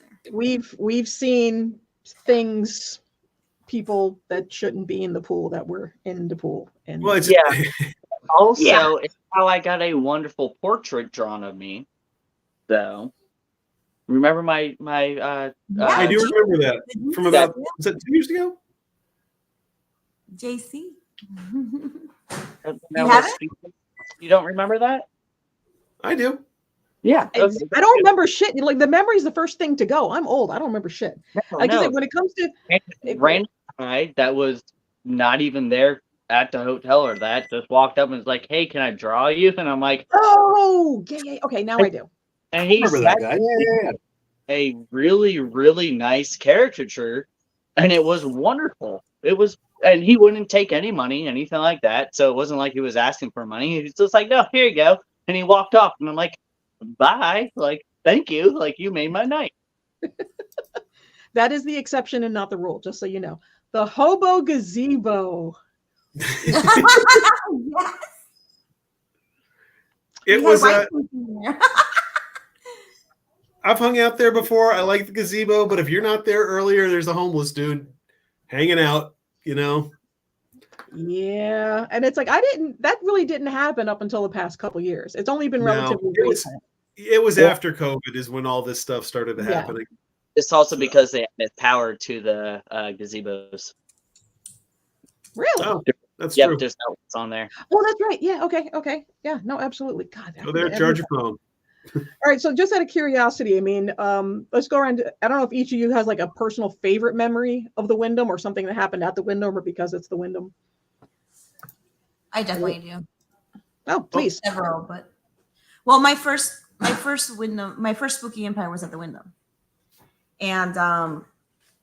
We've seen things, people that shouldn't be in the pool that were in the pool. And Also, it's how I got a wonderful portrait drawn of me, though. Remember my I do remember that from about was that 2 years ago? JC. You don't remember that? I do. Yeah. I don't remember shit. Like the memory is the first thing to go. I'm old. I don't remember shit. When it comes to random guy that was not even there at the hotel or that just walked up and was like, "Hey, can I draw you?" And I'm like, "Oh, yeah. Okay, now I do." And he's that guy. A really, really nice caricature, and it was wonderful. It was, and he wouldn't take any money, anything like that. So it wasn't like he was asking for money. He was just like, "No, here you go," and he walked off. And I'm like, "Bye, like, thank you, like you made my night." That is the exception and not the rule. Just so you know, the hobo gazebo. It was. I've hung out there before. I like the gazebo, but if you're not there earlier, there's a homeless dude hanging out, you know? Yeah. And it's like, that really didn't happen up until the past couple of years. It's only been relatively recent. It was after COVID is when all this stuff started happening. It's also because they added power to the gazebos. Really? Oh, that's true. There's outlets on there. Oh, that's right. Yeah. Okay. Yeah. No, absolutely. God. Go there, charge your phone. All right. So just out of curiosity, I mean, let's go around. I don't know if each of you has like a personal favorite memory of the Wyndham or something that happened at the Wyndham or because it's the Wyndham. I definitely do. Oh, please. Several, but my first Wyndham, my first Spooky Empire was at the Wyndham. And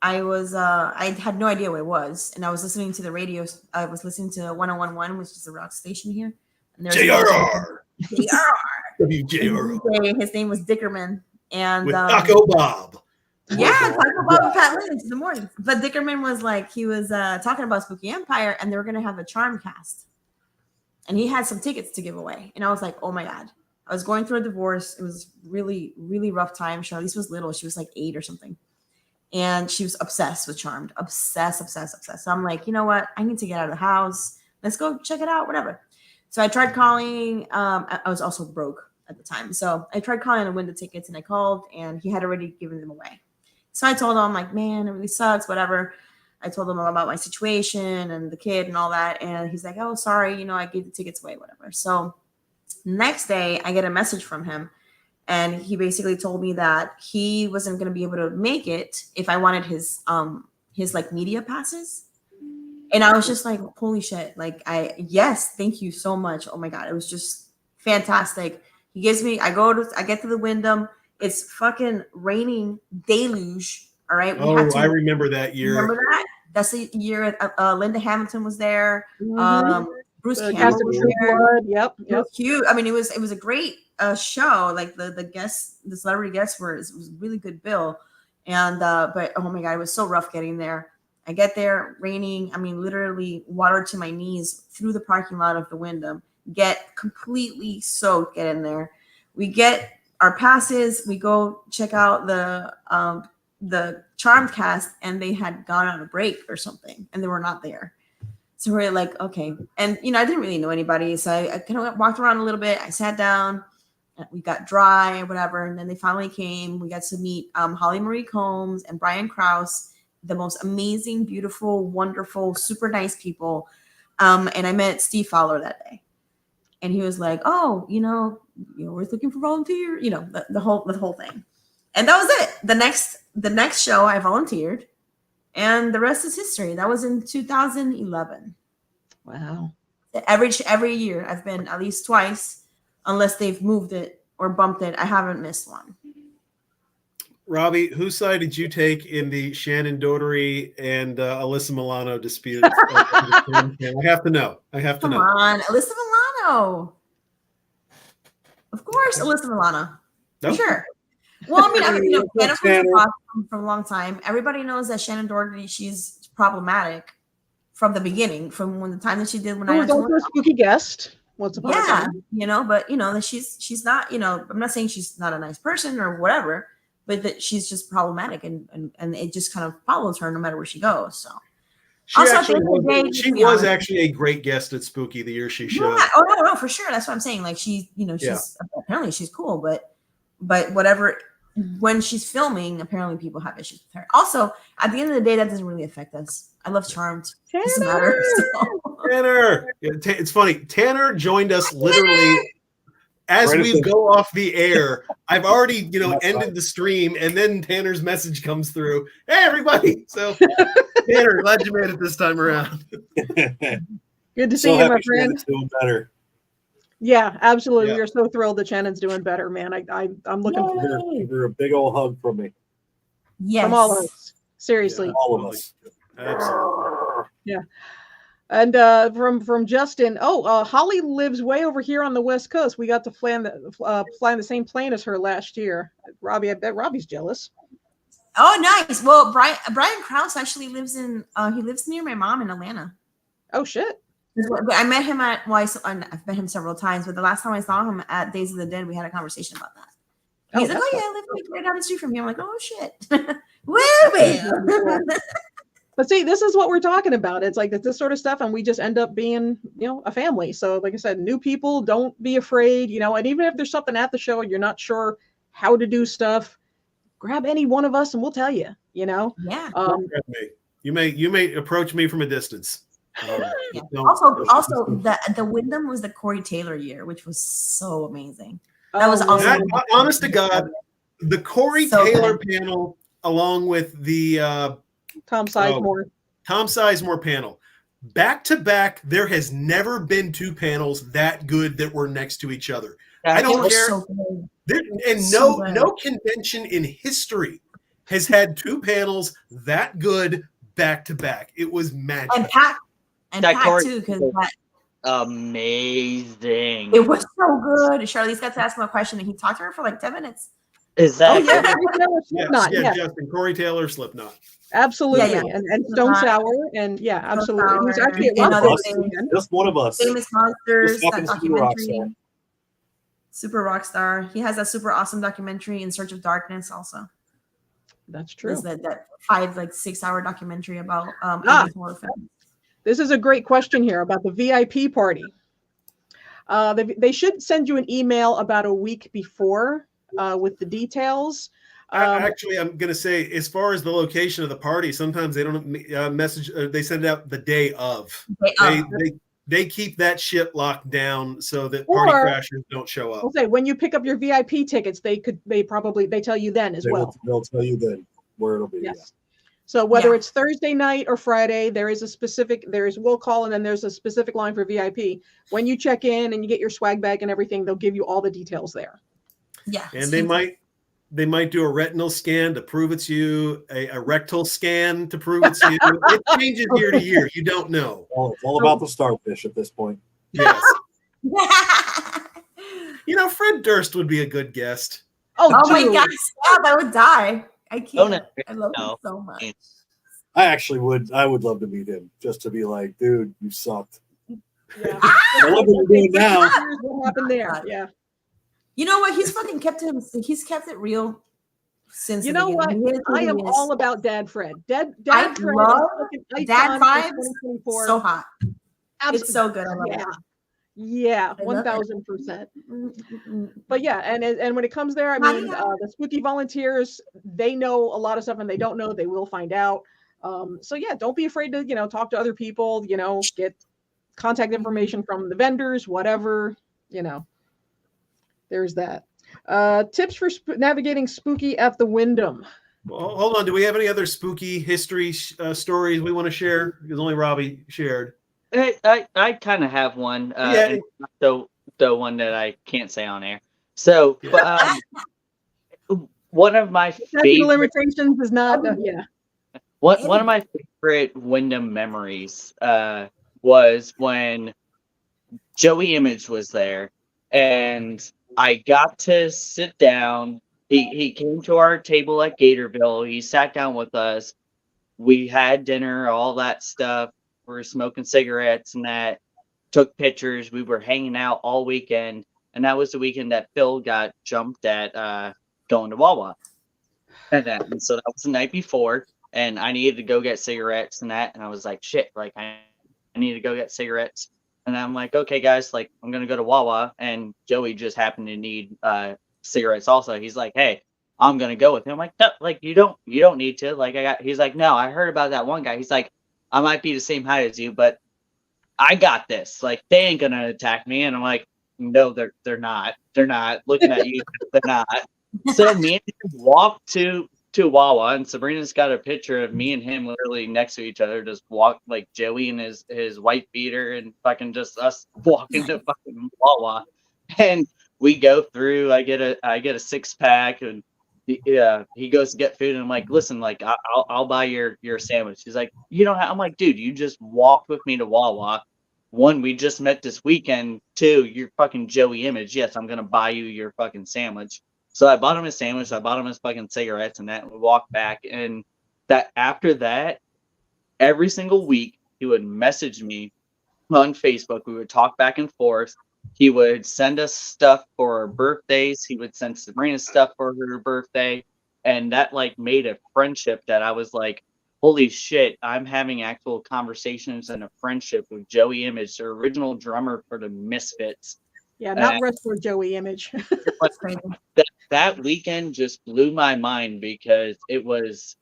I had no idea what it was. And I was listening to the radio. I was listening to 1011, which is a rock station here. And JRR. WJRR. His name was Dickerman. And with Taco Bob. Yeah, Taco Bob and Pat Lynch in the morning. But Dickerman was like, he was talking about Spooky Empire, and they were going to have a charm cast. And he had some tickets to give away. And I was like, oh my God. I was going through a divorce. It was really, really rough time. Charlize was little. She was like 8 or something. And she was obsessed with Charmed. Obsessed. So I'm like, you know what? I need to get out of the house. Let's go check it out, whatever. So I tried calling. I was also broke at the time. So I tried calling to win the tickets, and I called, and he had already given them away. So I told him, I'm like, man, it really sucks, whatever. I told him all about my situation and the kid and all that. And he's like, oh, sorry, you know, I gave the tickets away, whatever. So next day I get a message from him. And he basically told me that he wasn't going to be able to make it if I wanted his like media passes. And I was just like, holy shit. Like, yes, thank you so much. Oh my God. It was just fantastic. He gives me, I get to the Wyndham. It's fucking raining deluge. All right. I remember that year. Remember that? That's the year Linda Hamilton was there. Bruce Campbell was there. Yep. Cute. I mean, it was a great show. Like the guests, the celebrity guests it was a really good bill. And but oh my God, it was so rough getting there. I get there, raining. I mean, literally water to my knees through the parking lot of the Wyndham. Get completely soaked. Get in there. We get our passes. We go check out the Charmed cast, and they had gone on a break or something, and they were not there. So we're like, okay. And you know, I didn't really know anybody, so I kind of walked around a little bit. I sat down. We got dry or whatever, and then they finally came. We got to meet Holly Marie Combs and Brian Krause, the most amazing, beautiful, wonderful, super nice people. And I met Steve Fowler that day, and he was like, "Oh, we're looking for volunteer." You know, the whole thing, and that was it. The next show, I volunteered, and the rest is history. That was in 2011. Wow. Every year, I've been at least twice, unless they've moved it or bumped it. I haven't missed one. Robbie, whose side did you take in the Shannon Doherty and Alyssa Milano dispute? I have to know. Come on, Alyssa Milano. Of course, Alyssa Milano. For sure. Well, I mean, Shannon for a long time. Everybody knows that Shannon Doherty, she's problematic from the beginning, from when the time that she did when I was also a spooky guest. But that she's not. I'm not saying she's not a nice person or whatever, but that she's just problematic, and it just kind of follows her no matter where she goes. So she was actually a great guest at Spooky the year she showed. Yeah. Oh no, for sure. That's what I'm saying. Like she's apparently she's cool, but whatever. When she's filming, apparently people have issues with her. Also, at the end of the day, that doesn't really affect us. I love Charmed. It doesn't matter. So. Tanner, it's funny. Tanner joined us literally as we go off the air. I've already, ended the stream, and then Tanner's message comes through. Hey, everybody! So, Tanner, glad you made it this time around. Good to see you, my friend. Doing better. Yeah, absolutely. Yeah. We are so thrilled that Shannon's doing better, man. I'm looking forward to a big old hug from me. Yes. From all of us. Seriously. Yeah, all of us. Absolutely. Yeah. And from Justin, Holly lives way over here on the West Coast. We got to fly in the same plane as her last year. Robbie, I bet Robbie's jealous. Oh, nice. Well, Brian Krause actually lives near my mom in Atlanta. Oh shit. I met him I've met him several times, but the last time I saw him at Days of the Dead, we had a conversation about that. He's like, I live right down the street from here. I'm like, oh shit. Well. But see, this is what we're talking about. It's like this sort of stuff, and we just end up being, a family. So like I said, new people, don't be afraid, and even if there's something at the show, you're not sure how to do stuff, grab any one of us and we'll tell you, Yeah. You may approach me from a distance. Yeah. Also, the Wyndham was the Corey Taylor year, which was so amazing. That was also honest to God, the Corey Taylor panel, along with the Tom Sizemore panel, back to back. There has never been two panels that good that were next to each other. I don't care. No convention in history has had two panels that good back to back. It was magic. And Pat too, because amazing. It was so good. Charlize got to ask him a question, and he talked to her for like 10 minutes. Is that? Yeah, Justin, Corey Taylor, Slipknot. Absolutely, and Stone Sour, and absolutely. He was actually just one of us. Famous Monsters, that documentary. Super Rockstar. He has that super awesome documentary, In Search of Darkness, also. That's true. That 5 6 hour documentary about horror films. This is a great question here about the VIP party. They should send you an email about a week before with the details. Actually, I'm going to say, as far as the location of the party, sometimes they don't message. They send it out the day of. They keep that shit locked down so that party crashers don't show up. I'll say when you pick up your VIP tickets, they tell you then as well. They'll tell you then where it'll be. Yes. Yeah. So whether it's Thursday night or Friday, we'll call, and then there's a specific line for VIP. When you check in and you get your swag bag and everything, they'll give you all the details there. Yeah. And they might do a retinal scan to prove it's you, a rectal scan to prove it's you. It changes year to year. You don't know. It's all about the starfish at this point. Yes. Fred Durst would be a good guest. Oh my God, stop. I would die. I can't. I love him so much. I would love to meet him just to be like, dude, you sucked. Yeah. I love what you're doing now. What happened there? Yeah. You know what? He's kept it real since. You know what? I am all about Dad Fred. Dad I Fred love is Dad vibes. So hot. Absolutely. It's so good. I love it. Yeah, 1000%. But yeah, and when it comes there, I mean, the spooky volunteers, they know a lot of stuff, and they don't know, they will find out. So yeah, don't be afraid to talk to other people. Get contact information from the vendors, whatever. There's that. Tips for navigating spooky at the Wyndham. Well, hold on. Do we have any other spooky history stories we want to share? Because only Robbie shared. I kind of have one. So the one that I can't say on air. So one of my favorite limitations is not. One of my favorite Wyndham memories was when Joey Image was there, and I got to sit down. He came to our table at Gatorville. He sat down with us. We had dinner, all that stuff. We were smoking cigarettes and that. Took pictures. We were hanging out all weekend, and that was the weekend that Phil got jumped at going to Wawa. And so that was the night before, and I needed to go get cigarettes and that. And I was like, shit, like I need to go get cigarettes. And I'm like, okay, guys, like I'm gonna go to Wawa, and Joey just happened to need cigarettes also. He's like, hey, I'm gonna go with him. I'm like, no, like you don't need to. Like he's like, no, I heard about that one guy. He's like, I might be the same height as you, but I got this. Like they ain't gonna attack me. And I'm like, no, they're not. They're not looking at you. They're not. So me and him walked to Wawa, and Sabrina's got a picture of me and him literally next to each other, just walk like Joey and his white beater, and fucking just us walking to fucking Wawa. And we go through. I get a 6-pack, and he goes to get food, and I'm like, listen, like I'll buy your sandwich. He's like, you don't have. I'm like, dude, you just walked with me to Wawa. One, we just met this weekend. Two, you're fucking Joey Image. Yes, I'm gonna buy you your fucking sandwich. So I bought him his sandwich. I bought him his fucking cigarettes, and that. We walked back, and that after that, every single week he would message me on Facebook. We would talk back and forth. He would send us stuff for our birthdays. He would send Sabrina stuff for her birthday, and that like made a friendship that I was like, holy shit, I'm having actual conversations and a friendship with Joey Image, the original drummer for the Misfits. Yeah, not wrestler Joey Image. that weekend just blew my mind because it was.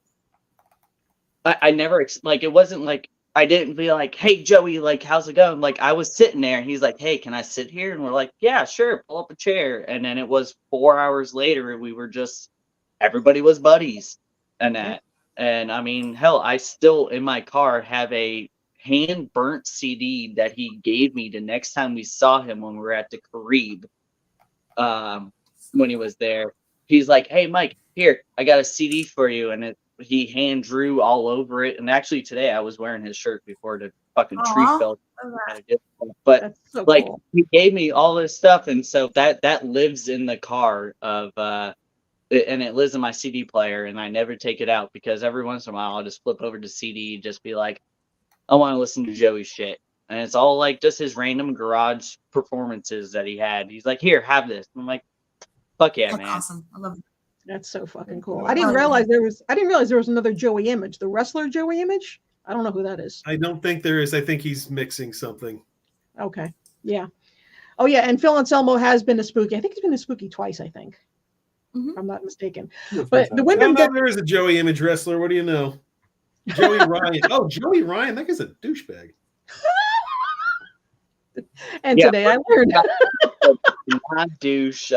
I never like it wasn't like I didn't be like, hey Joey, like how's it going? Like I was sitting there and he's like, hey, can I sit here? And we're like, yeah, sure, pull up a chair. And then it was 4 hours later, we were just everybody was buddies and that. And I mean, hell, I still in my car have a hand burnt CD that he gave me the next time we saw him when we were at the Carib. When he was there, he's like, hey Mike, here, I got a CD for you, and he hand drew all over it. And actually today I was wearing his shirt before the fucking tree fell. But so like cool. He gave me all this stuff, and so that lives in the car of and it lives in my CD player, and I never take it out because every once in a while I'll just flip over to CD, just be like, I want to listen to Joey's shit. And it's all like just his random garage performances that he had. He's like, here, have this. And I'm like, fuck yeah, man. Awesome. I love it. That's so fucking cool. I didn't realize there was another Joey Image, the wrestler Joey Image. I don't know who that is. I don't think there is. I think he's mixing something. Okay. Yeah. Oh yeah, and Phil Anselmo has been a spooky. I think he's been a spooky twice. I think, if I'm not mistaken. But the Wyndham. No, there is a Joey Image wrestler. What do you know? Joey Ryan. Oh, Joey Ryan. That guy's a douchebag. And today I learned. Not douche.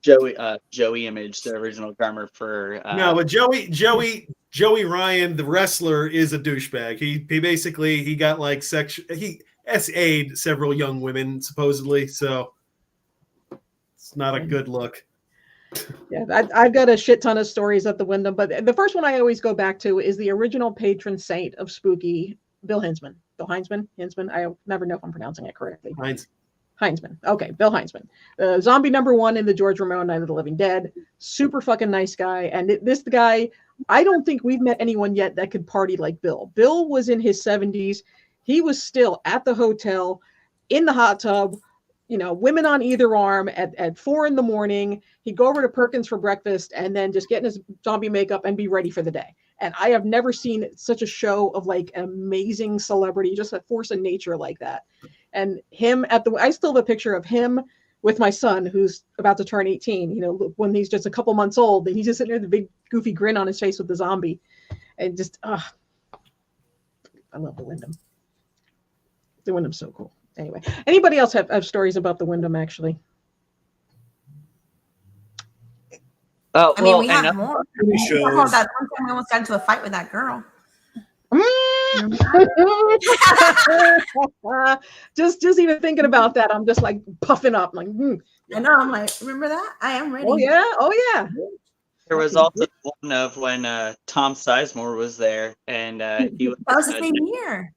Joey Image, the original drummer for. No, but Joey Ryan, the wrestler, is a douchebag. He basically he got like he SA'd several young women supposedly, so it's not a good look. Yeah, I've got a shit ton of stories at the Wyndham, but the first one I always go back to is the original patron saint of spooky, Bill Hinsman. Bill Hinsman? I never know if I'm pronouncing it correctly. Heinzman. Okay, Bill Heinzman. Zombie number 1 in the George Romero Night of the Living Dead. Super fucking nice guy. And this guy, I don't think we've met anyone yet that could party like Bill. Bill was in his 70s. He was still at the hotel, in the hot tub, women on either arm at 4 a.m. He'd go over to Perkins for breakfast and then just get in his zombie makeup and be ready for the day. And I have never seen such a show of like amazing celebrity, just a force of nature like that. And him I still have a picture of him with my son who's about to turn 18, when he's just a couple months old, and he's just sitting there with a big goofy grin on his face with the zombie. And just, I love the Wyndham. The Wyndham's so cool. Anyway, anybody else have stories about the Wyndham actually? Oh, I mean, we have more. Shows. Talk about that one time we almost got into a fight with that girl. just even thinking about that, I'm just like puffing up, like. I know. I'm like, remember that? I am ready. Oh yeah. There was also one of when Tom Sizemore was there, and he was That was the same year.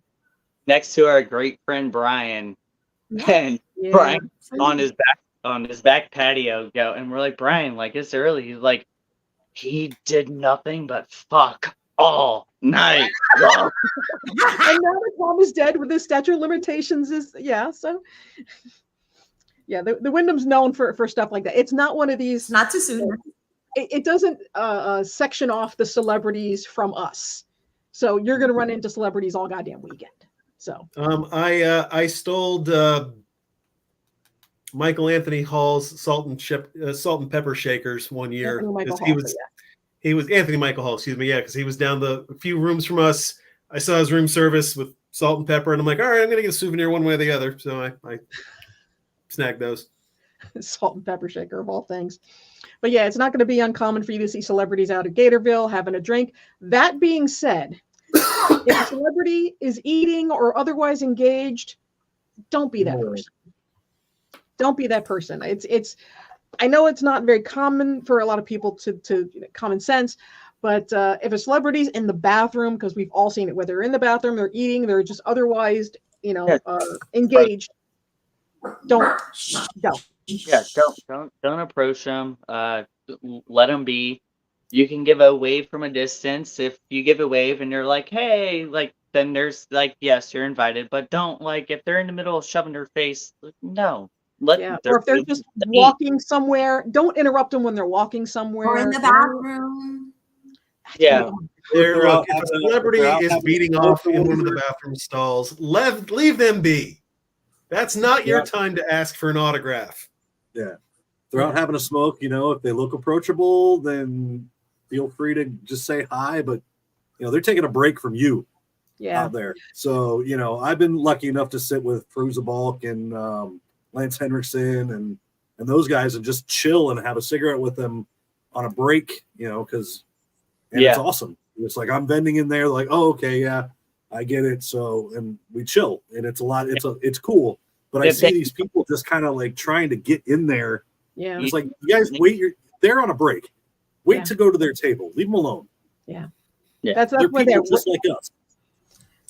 next to our great friend Brian, and Yeah. Brian on his back patio and we're like, Brian, like it's early. He's like, he did nothing but fuck all night long. And now that Tom is dead with his statute of limitations so yeah, the Wyndham's known for stuff like that. It's not one of these. It's not too soon. It doesn't section off the celebrities from us. So you're gonna run into celebrities all goddamn weekend. So I stole Michael Anthony Hall's salt and pepper shakers one year. He was Anthony Michael Hall, excuse me, because he was down a few rooms from us. I saw his room service with salt and pepper, and I'm like, all right, I'm gonna get a souvenir one way or the other. So I snagged those. Salt and pepper shaker of all things. But yeah, it's not going to be uncommon for you to see celebrities out at Gatorville having a drink. That being said, if a celebrity is eating or otherwise engaged, don't be that person. Don't be that person. It's I know it's not very common for a lot of people to common sense, but if a celebrity's in the bathroom, because we've all seen it, whether they're in the bathroom, they're eating, they're just otherwise, engaged, don't. Yeah, don't approach them. Let them be. You can give a wave from a distance. If you give a wave and they're like, hey, like, then there's like, yes, you're invited, but don't, like, if they're in the middle of shoving their face, no. Or if they're just walking somewhere, don't interrupt them when they're walking somewhere. Or in the bathroom. Yeah. Look, if a celebrity is beating off in one of the bathroom stalls, leave them be. That's not your time to ask for an autograph. Yeah. They're out having a smoke, if they look approachable, then feel free to just say hi, but they're taking a break from you out there. So, I've been lucky enough to sit with Fruza Balk and Lance Henriksen and those guys and just chill and have a cigarette with them on a break, because it's awesome. It's like I'm vending in there like, oh, okay, yeah, I get it. So, and we chill and it's a lot. It's cool. But I see these people just kind of like trying to get in there. Yeah. It's like, you guys wait, they're on a break. Wait to go to their table. Leave them alone. Yeah. Yeah. They're people just like us.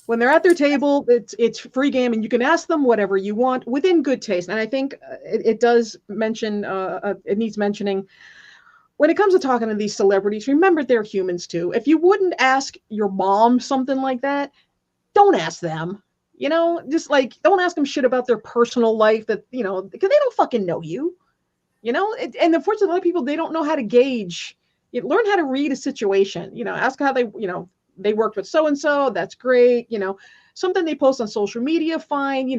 When they're at their table, it's free game, and you can ask them whatever you want within good taste. And I think it does mention, it needs mentioning, when it comes to talking to these celebrities, remember they're humans too. If you wouldn't ask your mom something like that, don't ask them. Just like, don't ask them shit about their personal life because they don't fucking know you. And unfortunately, a lot of people, they don't know how to gauge. Learn how to read a situation. Ask how they, they worked with so and so. That's great. Something they post on social media, fine.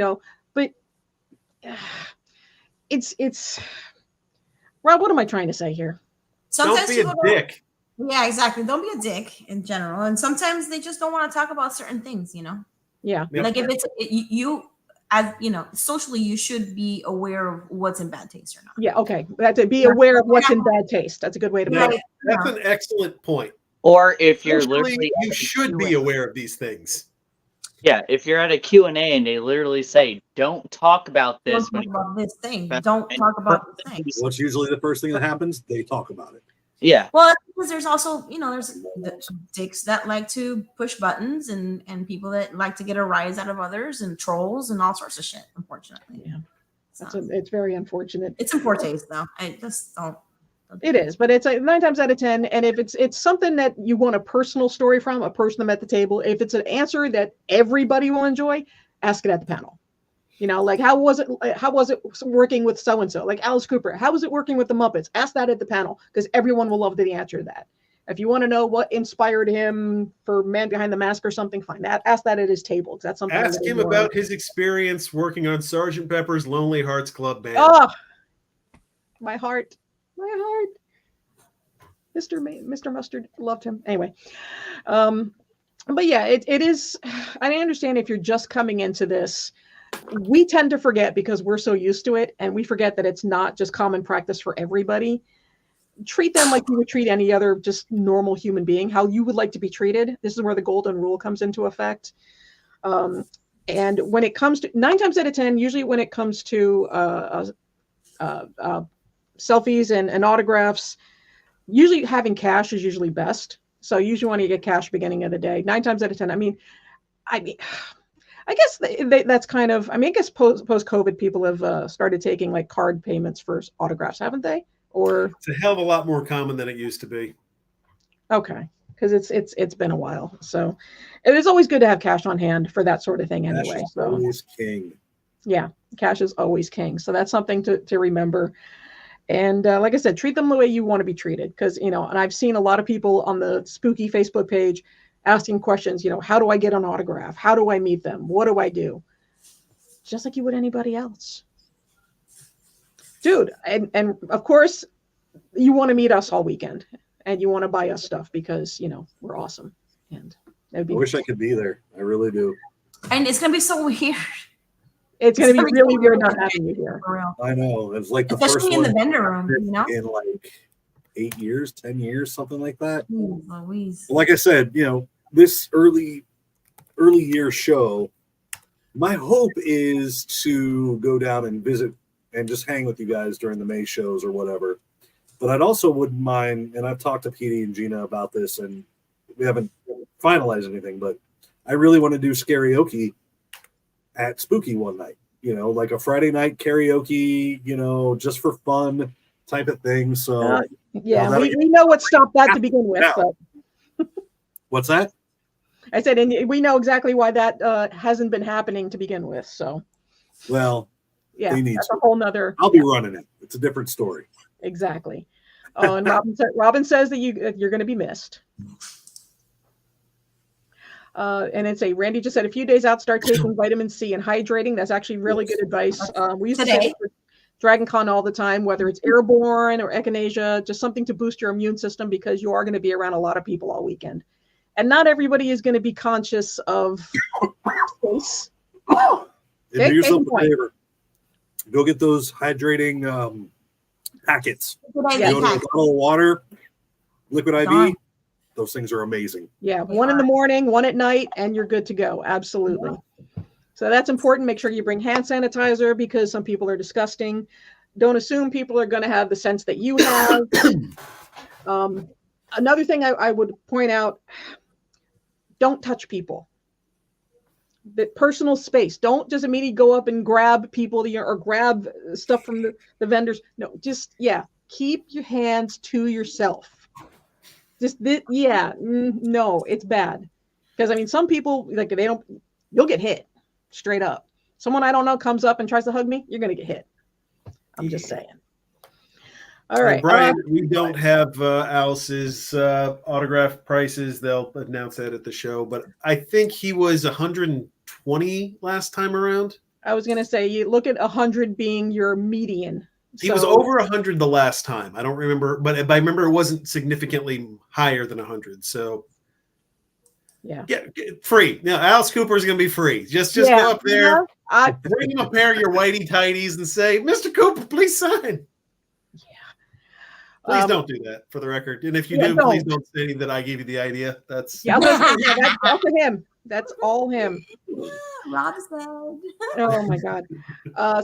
But it's Rob. What am I trying to say here? Sometimes Don't be a dick. Yeah, exactly. Don't be a dick in general. And sometimes they just don't want to talk about certain things, Yeah. Like if it's you, as socially, you should be aware of what's in bad taste or not. Yeah. Okay. That's it. Be aware of what's in bad taste. That's a good way to put it. That's an excellent point. Or if you're Socially, literally you should be aware of these things. Yeah, if you're at a Q&A and they literally say, don't talk about this. Don't talk about this thing. Don't talk about the thing. What's usually the first thing that happens? They talk about it. Yeah. Well, because there's also, there's dicks that like to push buttons and people that like to get a rise out of others and trolls and all sorts of shit, unfortunately. Yeah. So, It's very unfortunate. it's in poor taste, though. I just don't. It is, but it's 9 times out of 10. And if it's something that you want a personal story from, approach them at the table. If it's an answer that everybody will enjoy, ask it at the panel. Like how was it working with so and so? Like Alice Cooper, how was it working with the Muppets? Ask that at the panel because everyone will love the answer to that. If you want to know what inspired him for Man Behind the Mask or something, fine. Ask that at his table. That's something. Ask him about his experience working on Sgt. Pepper's Lonely Hearts Club Band. Oh, my heart. Mr. Mustard loved him. Anyway, but yeah, it is. I understand if you're just coming into this, we tend to forget because we're so used to it, and we forget that it's not just common practice for everybody. Treat them like you would treat any other just normal human being, how you would like to be treated. This is where the golden rule comes into effect. And when it comes to 9 times out of 10, usually when it comes to selfies and autographs, usually having cash is usually best. So you usually want to get cash beginning of the day. 9 times out of 10. I guess that's kind of. I guess post COVID, people have started taking like card payments for autographs, haven't they? Or it's a hell of a lot more common than it used to be. Okay, because it's been a while. So it is always good to have cash on hand for that sort of thing. Anyway, cash is always king. Yeah, cash is always king. So that's something to remember. And like I said, treat them the way you want to be treated. Because, and I've seen a lot of people on the Spooky Facebook page asking questions, how do I get an autograph? How do I meet them? What do I do? Just like you would anybody else. Dude, and of course, you want to meet us all weekend. And you want to buy us stuff because, we're awesome. And I wish I could be there. I really do. And it's going to be so weird. It's going to be really weird not having you here. I know. It's like the Especially first in one the vendor room, in like 8 years, 10 years, something like that. Louise. Like I said, this early year show, my hope is to go down and visit and just hang with you guys during the May shows or whatever. But I'd also wouldn't mind, and I've talked to Petey and Gina about this, and we haven't finalized anything, but I really want to do karaoke at Spooky one night, like a Friday night karaoke, just for fun type of thing. So yeah, we know what stopped that to begin with. But. What's that? I said, and we know exactly why that hasn't been happening to begin with. So, well, yeah, that's a whole nother. I'll be running it. It's a different story. Exactly. Oh, and Robin says that you're going to be missed. And it's Randy just said a few days out, start taking vitamin C and hydrating. That's actually really good advice. We used to say it for Dragon Con all the time, whether it's airborne or echinacea, just something to boost your immune system because you are going to be around a lot of people all weekend. And not everybody is going to be conscious of space. Do yourself a favor. Go get those hydrating packets. Go to a bottle of water, liquid IV. Those things are amazing. Yeah, one in the morning, one at night, and you're good to go. Absolutely. So that's important. Make sure you bring hand sanitizer because some people are disgusting. Don't assume people are going to have the sense that you have. Another thing I would point out, don't touch people. The personal space. Don't just immediately go up and grab people or grab stuff from the vendors. No, just, keep your hands to yourself. No, it's bad. Because, some people, you'll get hit straight up. Someone I don't know comes up and tries to hug me, you're going to get hit. I'm just saying. All right, Brian, we don't have Alice's autograph prices. They'll announce that at the show, but I think he was 120 last time around. I was gonna say you look at 100 being your median. He was over 100 the last time. I don't remember, but I remember it wasn't significantly higher than 100. So yeah, get free. Now Alice Cooper is going to be free. Just go up there, bring him a pair of your whitey tighties, and say, "Mr. Cooper, please sign." Please don't do that, for the record. And if you do, please don't say that I gave you the idea. That's that's all for him. That's all him. Rob said. Oh my God.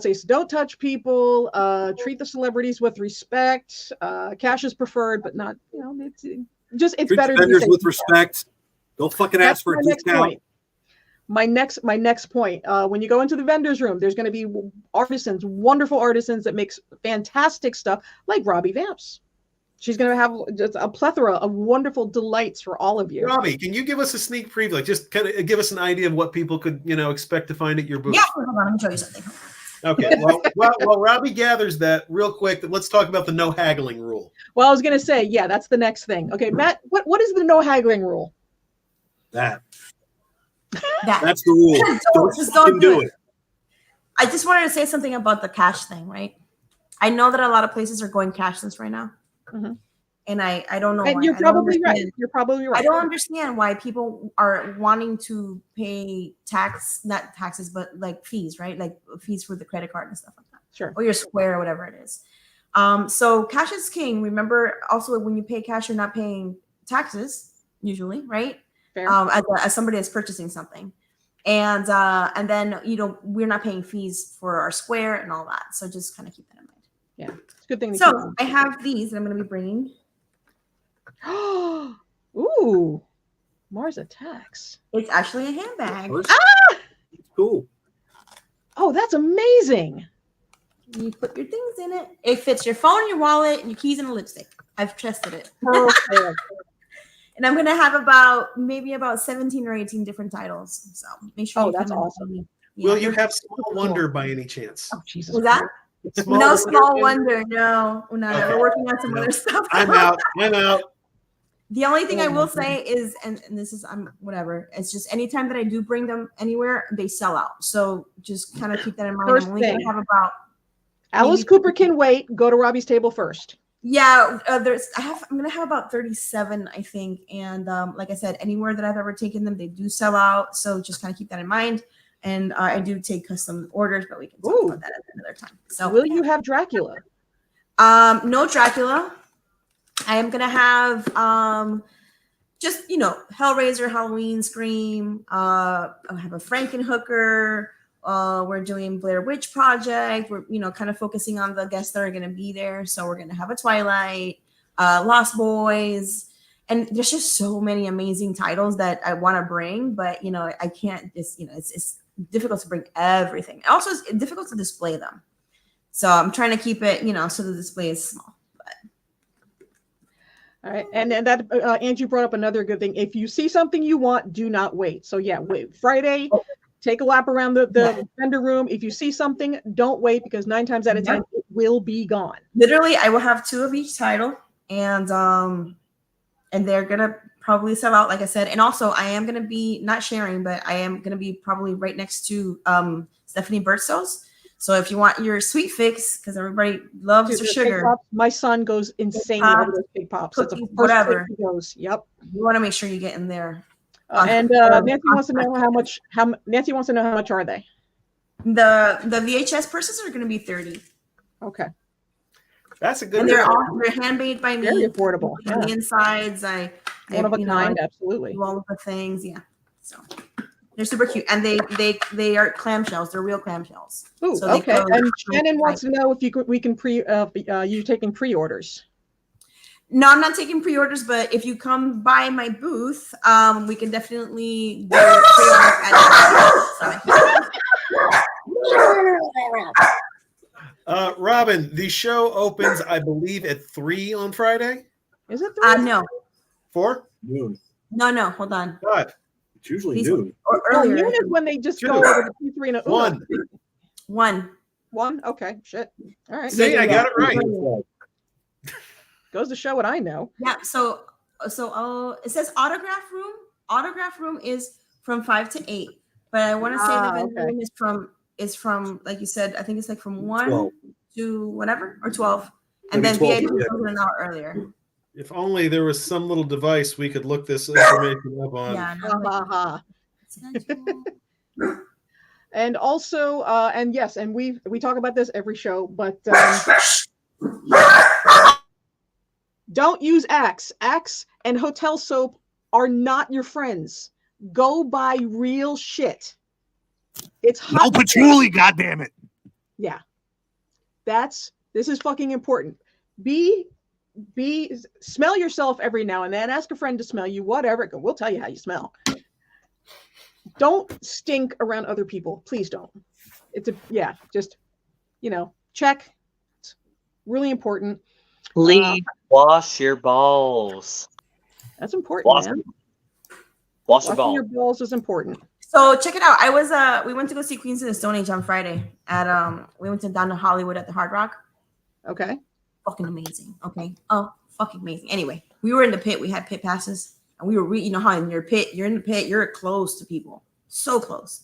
So don't touch people. Treat the celebrities with respect. Cash is preferred, but not. It's Treat better. vendors with respect. Don't fucking ask for a discount. My next point. When you go into the vendors room, there's going to be artisans, wonderful artisans that makes fantastic stuff, like Robbie Vamps. She's going to have just a plethora of wonderful delights for all of you. Robbie, can you give us a sneak preview? Like, just kind of give us an idea of what people could, expect to find at your booth. Yeah, hold on, let me show you something. Okay, well, Robbie gathers that real quick. Let's talk about the no haggling rule. Well, I was going to say, yeah, that's the next thing. Okay, Matt, what is the no haggling rule? That's the rule. Don't do it. I just wanted to say something about the cash thing, right? I know that a lot of places are going cashless right now. Mm-hmm. And I don't know. And you're probably right. You're probably right. I don't understand why people are wanting to pay not taxes, but like fees, right? Like fees for the credit card and stuff like that. Sure. Or your Square or whatever it is. So cash is king. Remember also when you pay cash, you're not paying taxes usually, right? Fair. As somebody that's purchasing something. And then, we're not paying fees for our Square and all that. So just kind of keep that in mind. Yeah. It's a good thing. So I have these that I'm going to be bringing. Ooh, Mars Attacks. It's actually a handbag. Cool. Oh, that's amazing. You put your things in it. It fits your phone, your wallet, your keys, and a lipstick. I've tested it. Perfect. And I'm going to have about 17 or 18 different titles. So make sure. Oh, that's awesome. Yeah. Will you have Small Wonder by any chance? Oh, Jesus. Was that? Small Wonder. No. Okay. We're working on some other stuff. I'm out. The only thing I will say is, and this is whatever. It's just anytime that I do bring them anywhere, they sell out. So just kind of keep that in mind. First I'm only going to have about. Alice Cooper can wait. Go to Robbie's table first. Yeah, I'm gonna have about 37, I think. And like I said, anywhere that I've ever taken them, they do sell out. So just kind of keep that in mind. And I do take custom orders, but we can talk about that at another time. So will you have Dracula? No Dracula. I am gonna have just Hellraiser, Halloween, Scream. I have a Frankenhooker. We're doing Blair Witch Project. We're kind of focusing on the guests that are going to be there. So we're going to have a Twilight, Lost Boys, and there's just so many amazing titles that I want to bring, but I can't just it's difficult to bring everything. Also, it's difficult to display them. So I'm trying to keep it so the display is small. All right, and that Angie brought up another good thing. If you see something you want, do not wait. So yeah, wait Friday. Take a lap around the vendor room. If you see something, don't wait because 9 times out of 10 it will be gone. Literally, I will have 2 of each title, and they're gonna probably sell out, like I said. And also, I am gonna be not sharing, but I am gonna be probably right next to Stephanie Birdsell's. So if you want your sweet fix, because everybody loves their sugar, pops, my son goes insane over those big pops. Cookies, that's the first whatever. he goes. Yep. You want to make sure you get in there. And Nancy wants to know how much. Nancy wants to know how much are they? The VHS purses are going to be $30. Okay. That's a good. And they're handmade by me. Very affordable. Yeah. The insides, one of a kind, absolutely. All of the things, yeah. So they're super cute, and they are clamshells. They're real clamshells. Ooh, so okay. And Shannon wants to know if we can you taking pre-orders. No, I'm not taking pre-orders, but if you come by my booth, we can definitely do pre-order. Robin, the show opens, I believe, at 3 on Friday. Is it 3? No. 4? Noon. No, hold on. 5. It's usually noon. Or earlier. Noon is when they just go over the P3 and a 1. 1. Okay, shit. All right. See, I got it right. Goes to show what I know. Yeah. So it says autograph room. Autograph room is from 5 to 8, but I want to say the vendor room is from like you said. I think it's like from 1 12. to whatever or 12, and Maybe then 12, VIP yeah. goes an hour earlier. If only there was some little device we could look this information up on. Yeah. Ha ha ha. And also, and yes, and we talk about this every show, but don't use Axe. Axe and hotel soap are not your friends. Go buy real shit. It's hot. No patchouli, goddammit. Yeah. This is fucking important. Smell yourself every now and then. Ask a friend to smell you, whatever. We'll tell you how you smell. Don't stink around other people. Please don't. Just, check. It's really important. Please wash your balls. That's important, Wash man. Wash your Washing balls. your balls is important. So check it out. We went to go see Queens of the Stone Age on Friday we went down to Hollywood at the Hard Rock. Okay. Fucking amazing. Okay. Oh, fucking amazing. Anyway, we were in the pit. We had pit passes, and we were, you know how in your pit, you're in the pit, you're close to people, so close,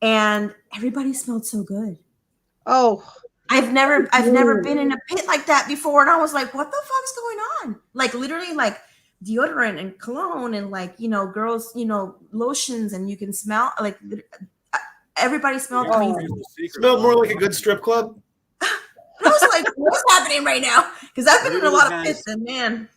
and everybody smelled so good. Oh, I've never been in a pit like that before, and I was like, what the fuck's going on? Like literally, like deodorant and cologne and like girls, lotions, and you can smell like everybody smelled clean. Smelled more like a good strip club. I was like, what's happening right now? Because I've been in a lot of pits, and man,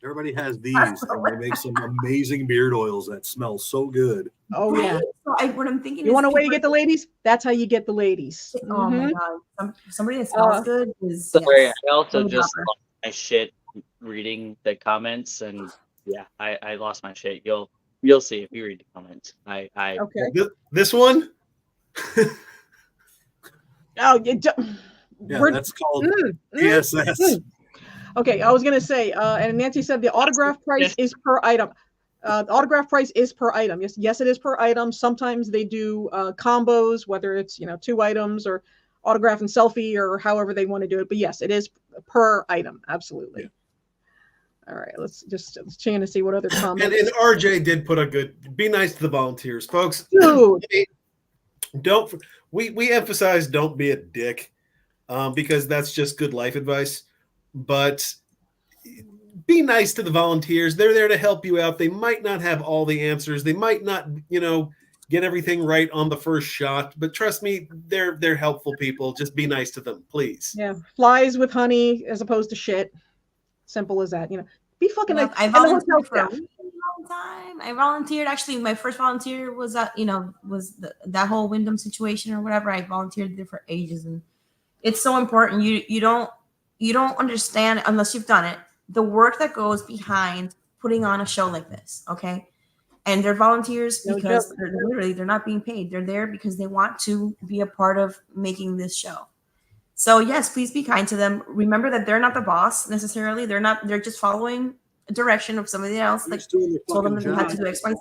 Everybody has these, and they make some amazing beard oils that smell so good. oh yeah. So what I'm thinking You is want a way to people- get the ladies? That's how you get the ladies. Oh my Mhm. god, somebody that smells good is. Sorry, yes. I also Really just proper. lost my shit reading the comments, and yeah, I lost my shit. You'll see if you read the comments. I Okay. This one? Oh, Yeah, we're- that's called mm, PSS. Okay, I was gonna say, and Nancy said the autograph price is per item. The autograph price is per item. Yes, it is per item. Sometimes they do combos, whether it's 2 items or autograph and selfie or however they want to do it. But yes, it is per item. Absolutely. All right, let's trying to see what other comments. And RJ did put a good. Be nice to the volunteers, folks. Dude. We emphasize don't be a dick, because that's just good life advice. But be nice to the volunteers. They're there to help you out. They might not have all the answers. They might not, get everything right on the first shot. But trust me, they're helpful people. Just be nice to them, please. Yeah, flies with honey as opposed to shit. Simple as that. Be fucking Yeah, nice. I And the hotel volunteered for a staff. really long time. I volunteered. Actually, my first volunteer was that whole Wyndham situation or whatever. I volunteered there for ages, and it's so important. You don't understand unless you've done it. The work that goes behind putting on a show like this, okay? And they're volunteers No because joke. they're not being paid. They're there because they want to be a part of making this show. So yes, please be kind to them. Remember that they're not the boss necessarily. They're just following a direction of somebody else. They're Like just doing their told them that fucking they had to job. do X, Y,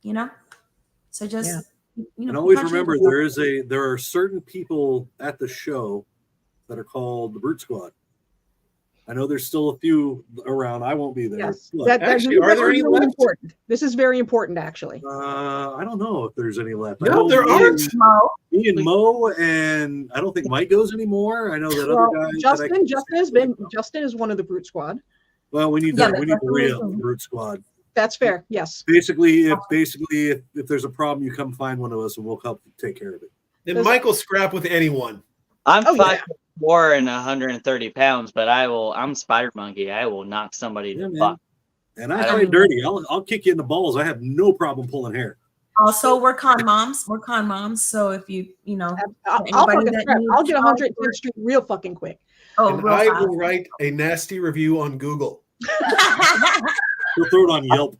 Z. So just And always punch remember, in. there are certain people at the show that are called the Brute Squad. I know there's still a few around. I won't be there. Yes. but, Actually, are there any really left? important. This is very important, actually. I don't know if there's any left. I No, know there me aren't. Me and Mo, and I don't think Mike goes anymore. I know that Well, other guy. Justin is one of the Brute Squad. Well, we need Yeah, to but Justin re-up is- the Brute Squad. That's fair. Yes. Basically, if there's a problem, you come find one of us, and we'll help take care of it. And Michael scrap with anyone. I'm Oh, yeah. 5'4" and 130 pounds, but I'm Spider Monkey. I will knock somebody Yeah, to man. fuck. And I fight dirty. I'll kick you in the balls. I have no problem pulling hair. Also, we're con moms. So if you I'll anybody fucking that scrap. needs I'll get help 110th Street real fucking quick. And real I fast. will write a nasty review on Google. We'll throw it on Yelp.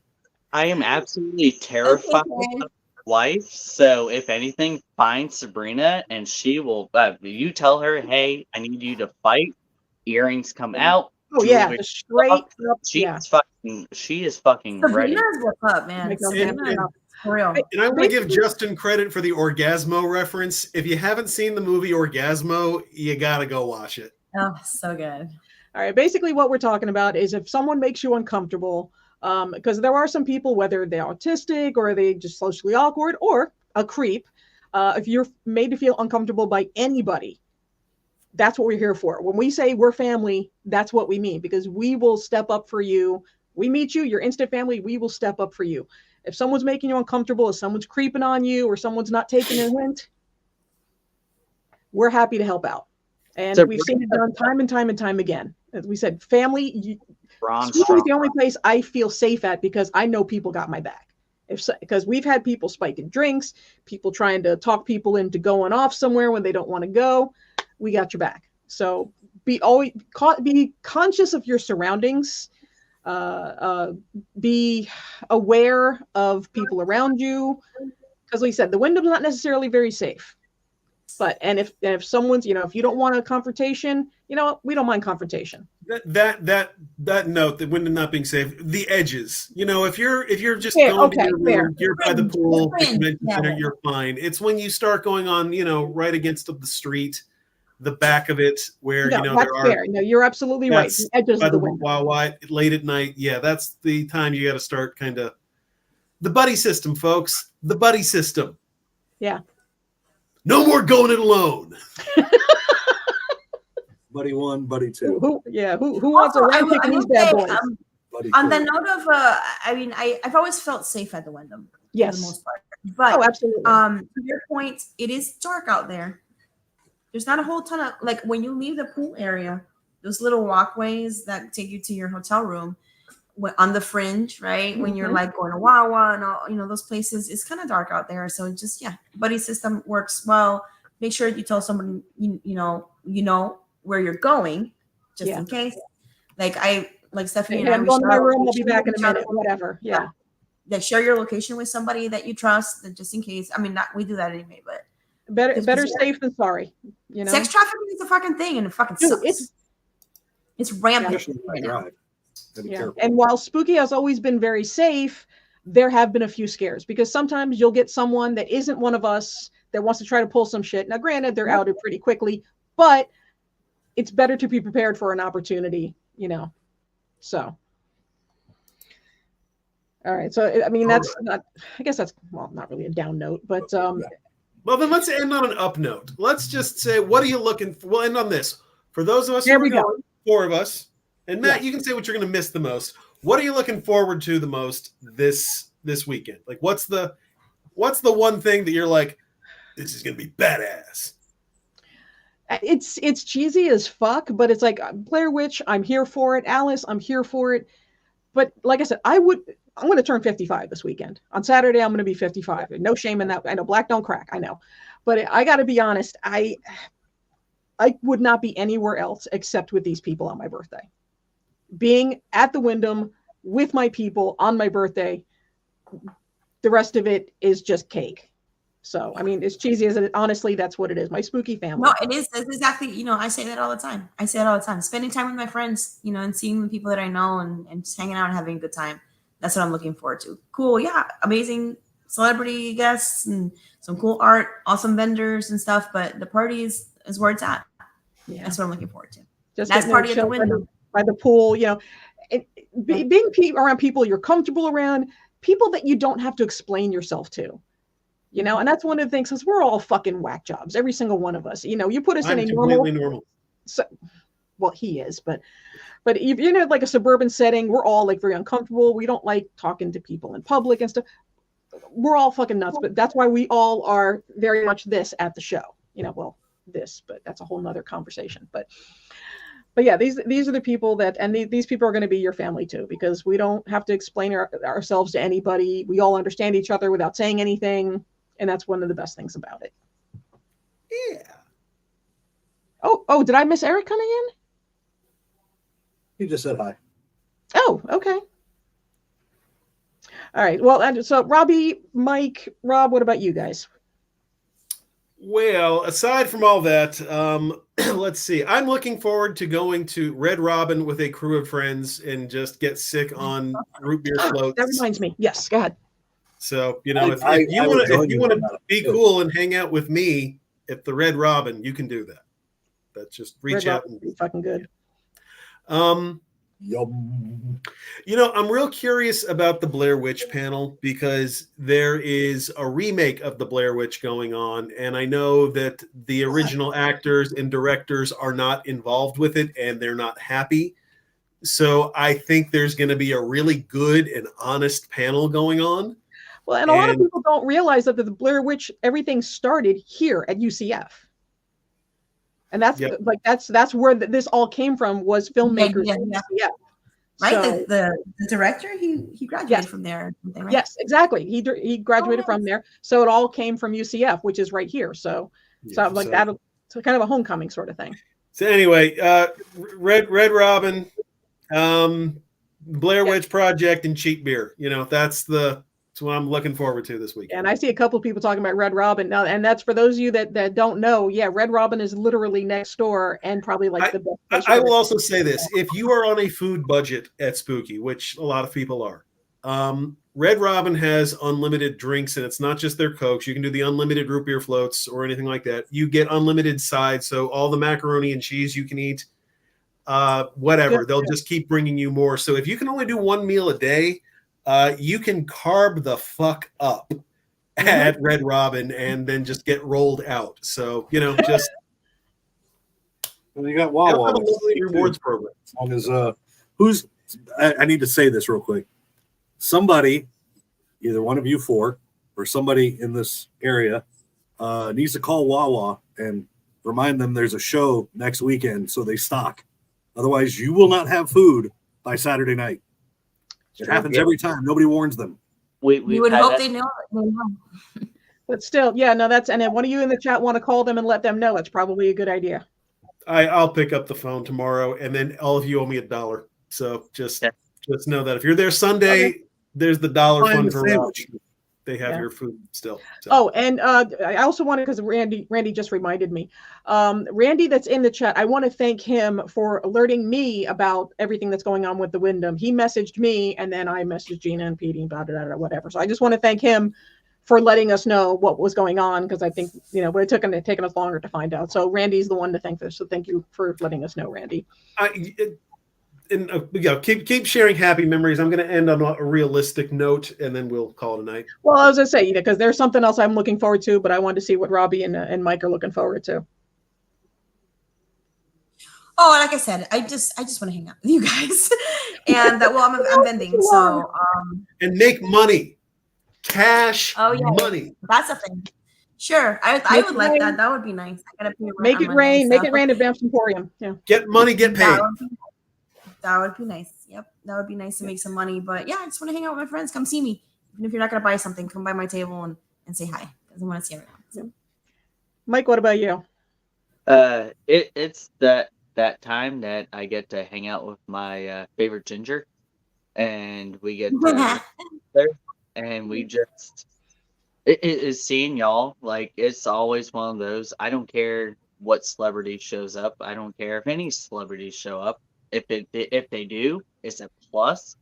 I am absolutely terrified Okay. of my wife. So if anything, find Sabrina and she will. You tell her, hey, I need you to fight. Earrings come out. Oh yeah, jewelry the straight up. She Yeah. is fucking. She is fucking ready. Sabrina's what's up, man. Make us Sabrina, happy. for real. And I want to give Justin credit for the Orgasmo reference. If you haven't seen the movie Orgasmo, you gotta go watch it. Oh, so good. All right. Basically, what we're talking about is if someone makes you uncomfortable, because there are some people, whether they're autistic or they just socially awkward or a creep, if you're made to feel uncomfortable by anybody, that's what we're here for. When we say we're family, that's what we mean, because we will step up for you. We meet you, you're instant family. We will step up for you. If someone's making you uncomfortable, if someone's creeping on you, or someone's not taking a hint, we're happy to help out. And So we've seen it done time and time and time again. As we said, family, Ron, Spooky is the only place I feel safe at because I know people got my back. Because we've had people spiking drinks, people trying to talk people into going off somewhere when they don't want to go. We got your back. So be conscious of your surroundings. Be aware of people around you. Because like I said, the Wyndham's not necessarily very safe. And if someone's, if you don't want a confrontation, we don't mind confrontation. That note, that Wyndham not being safe, the edges. If you're just going to your room, you're by the pool, the convention center, you're fine. It's when you start going on, right against the street, the back of it, where that's there are. fair. No, you're absolutely right. The edges of the window. Wow, late at night. Yeah, that's the time you got to start kind of the buddy system, folks. The buddy system. Yeah. No more going it alone. Buddy 1, buddy 2. Who wants a round kick in these bad boys? On the note of, I've always felt safe at the Wyndham. Yes. For the most part. But absolutely. To your point, it is dark out there. There's not a whole ton of, like, when you leave the pool area, those little walkways that take you to your hotel room on the fringe, right? Mm-hmm. When you're like going to Wawa and all, those places, it's kind of dark out there. So just, buddy system works well. Make sure you tell someone, you know where you're going, just in case. Like Stephanie and I, I'm going to my room. I'll be back in a minute. Whatever. Yeah. That share your location with somebody that you trust, that just in case. I mean, we do that anyway, but better safe than sorry. Sex trafficking is a fucking thing, and it fucking sucks. It's rampant right now. Yeah. And while Spooky has always been very safe, there have been a few scares, because sometimes you'll get someone that isn't one of us that wants to try to pull some shit. Now, granted, they're outed pretty quickly, but it's better to be prepared for an opportunity, So, all right. So, I mean, that's not, I guess that's, not really a down note, but. Well, then let's end on an up note. Let's just say, what are you looking for? We'll end on this. For those of us who are going, 4 of us, and Matt, you can say what you're going to miss the most. What are you looking forward to the most this weekend? Like, what's the one thing that you're like, this is going to be badass? It's cheesy as fuck, but it's like Blair Witch, I'm here for it. Alice, I'm here for it. But like I said, I'm going to turn 55 this weekend. On Saturday, I'm going to be 55. No shame in that. I know black don't crack. I know. But I got to be honest. I would not be anywhere else except with these people on my birthday. Being at the Wyndham with my people on my birthday, the rest of it is just cake. So, I mean, as cheesy as it, honestly, that's what it is. My spooky family. No, it is. That's exactly, I say that all the time. Spending time with my friends, and seeing the people that I know and just hanging out and having a good time. That's what I'm looking forward to. Cool. Yeah. Amazing celebrity guests and some cool art, awesome vendors and stuff. But the party is where it's at. Yeah. That's what I'm looking forward to. Just that's party at the Wyndham. By the pool, being around people you're comfortable around, people that you don't have to explain yourself to. And that's one of the things, because we're all fucking whack jobs, every single one of us. You put us in a normal. So, well, he is, but if you're in like a suburban setting, we're all like very uncomfortable. We don't like talking to people in public and stuff. We're all fucking nuts, but that's why we all are very much this at the show. But that's a whole nother conversation. But yeah, these are the people these people are going to be your family too, because we don't have to explain ourselves to anybody. We all understand each other without saying anything. And that's one of the best things about it. Yeah. Oh, did I miss Eric coming in? He just said hi. Oh, okay. All right. Well, so Robbie, Mike, Rob, what about you guys? Well, aside from all that, let's see. I'm looking forward to going to Red Robin with a crew of friends and just get sick on root beer floats. That reminds me. Yes, go ahead. So, if you want to be cool and hang out with me at the Red Robin, you can do that. That's just reach out and be fucking good. Yum. I'm real curious about the Blair Witch panel because there is a remake of the Blair Witch going on, and I know that the original actors and directors are not involved with it, and they're not happy. So I think there's going to be a really good and honest panel going on. Well, and a lot of people don't realize that the Blair Witch, everything started here at UCF. And that's that's where this all came from, was filmmakers at UCF. Right, so, the director, he graduated from there. Right? Yes, exactly. He graduated from there, so it all came from UCF, which is right here. So that, so kind of a homecoming sort of thing. So anyway, Red Robin, Blair Witch Project, and cheap beer. That's what I'm looking forward to this week. And I see a couple of people talking about Red Robin now, and that's for those of you that don't know. Yeah, Red Robin is literally next door, and probably like the best. I will also say this: if you are on a food budget at Spooky, which a lot of people are, Red Robin has unlimited drinks, and it's not just their Cokes. You can do the unlimited root beer floats or anything like that. You get unlimited sides, so all the macaroni and cheese you can eat, whatever. They'll just keep bringing you more. So if you can only do one meal a day, you can carb the fuck up at Red Robin and then just get rolled out. So, just. Well, you got Wawa. Rewards program. As long as, I need to say this real quick. Somebody, either one of you four or somebody in this area, needs to call Wawa and remind them there's a show next weekend so they stock. Otherwise, you will not have food by Saturday night. It happens every time. Nobody warns them. We would hope they know. But still, and then one of you in the chat want to call them and let them know. It's probably a good idea. I'll pick up the phone tomorrow, and then all of you owe me $1. So just know that if you're there Sunday, there's the $1 fund for lunch. They have your food still. So. Oh, and I also wanted, because Randy just reminded me, Randy that's in the chat, I want to thank him for alerting me about everything that's going on with the Wyndham. He messaged me, and then I messaged Gina and Petey about it or whatever. So I just want to thank him for letting us know what was going on, because I think it would have taken us longer to find out. So Randy's the one to thank for this. So thank you for letting us know, Randy. Keep sharing happy memories. I'm going to end on a realistic note, and then we'll call it a night. Well, I was going to say, because there's something else I'm looking forward to, but I wanted to see what Robbie and Mike are looking forward to. Oh, like I said, I just want to hang out with you guys, and I'm bending, so and make money, cash. Money. That's a thing. Sure, I would like that. That would be nice. I gotta make it rain. Make it rain at Vamps Emporium. Yeah. Get money, get paid. That would be nice. Yep. That would be nice to make some money. But I just want to hang out with my friends. Come see me. Even if you're not going to buy something, come by my table and say hi. Because I want to see everyone. So. Mike, what about you? It's that time that I get to hang out with my favorite ginger. And we get there. And we just, it is seeing y'all. Like, it's always one of those. I don't care what celebrity shows up. I don't care if any celebrities show up. If they do, it's a plus.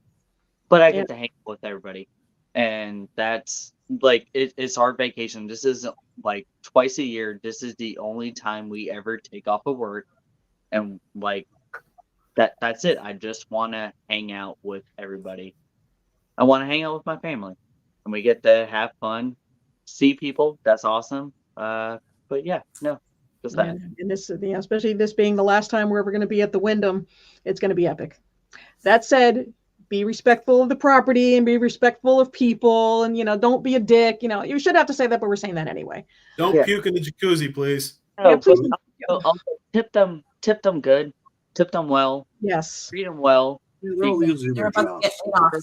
But I get to hang out with everybody, and that's like it's our vacation. This is like twice a year. This is the only time we ever take off of work, and like that's it. I just want to hang out with everybody. I want to hang out with my family, and we get to have fun, see people. That's awesome. But and this, especially this being the last time we're ever going to be at the Wyndham, it's going to be epic. That said, be respectful of the property and be respectful of people, and don't be a dick. You should have to say that, but we're saying that anyway. Don't puke in the jacuzzi, please. Please. Also, tip them good, tip them well. Yes, treat them well. They're losing their jobs.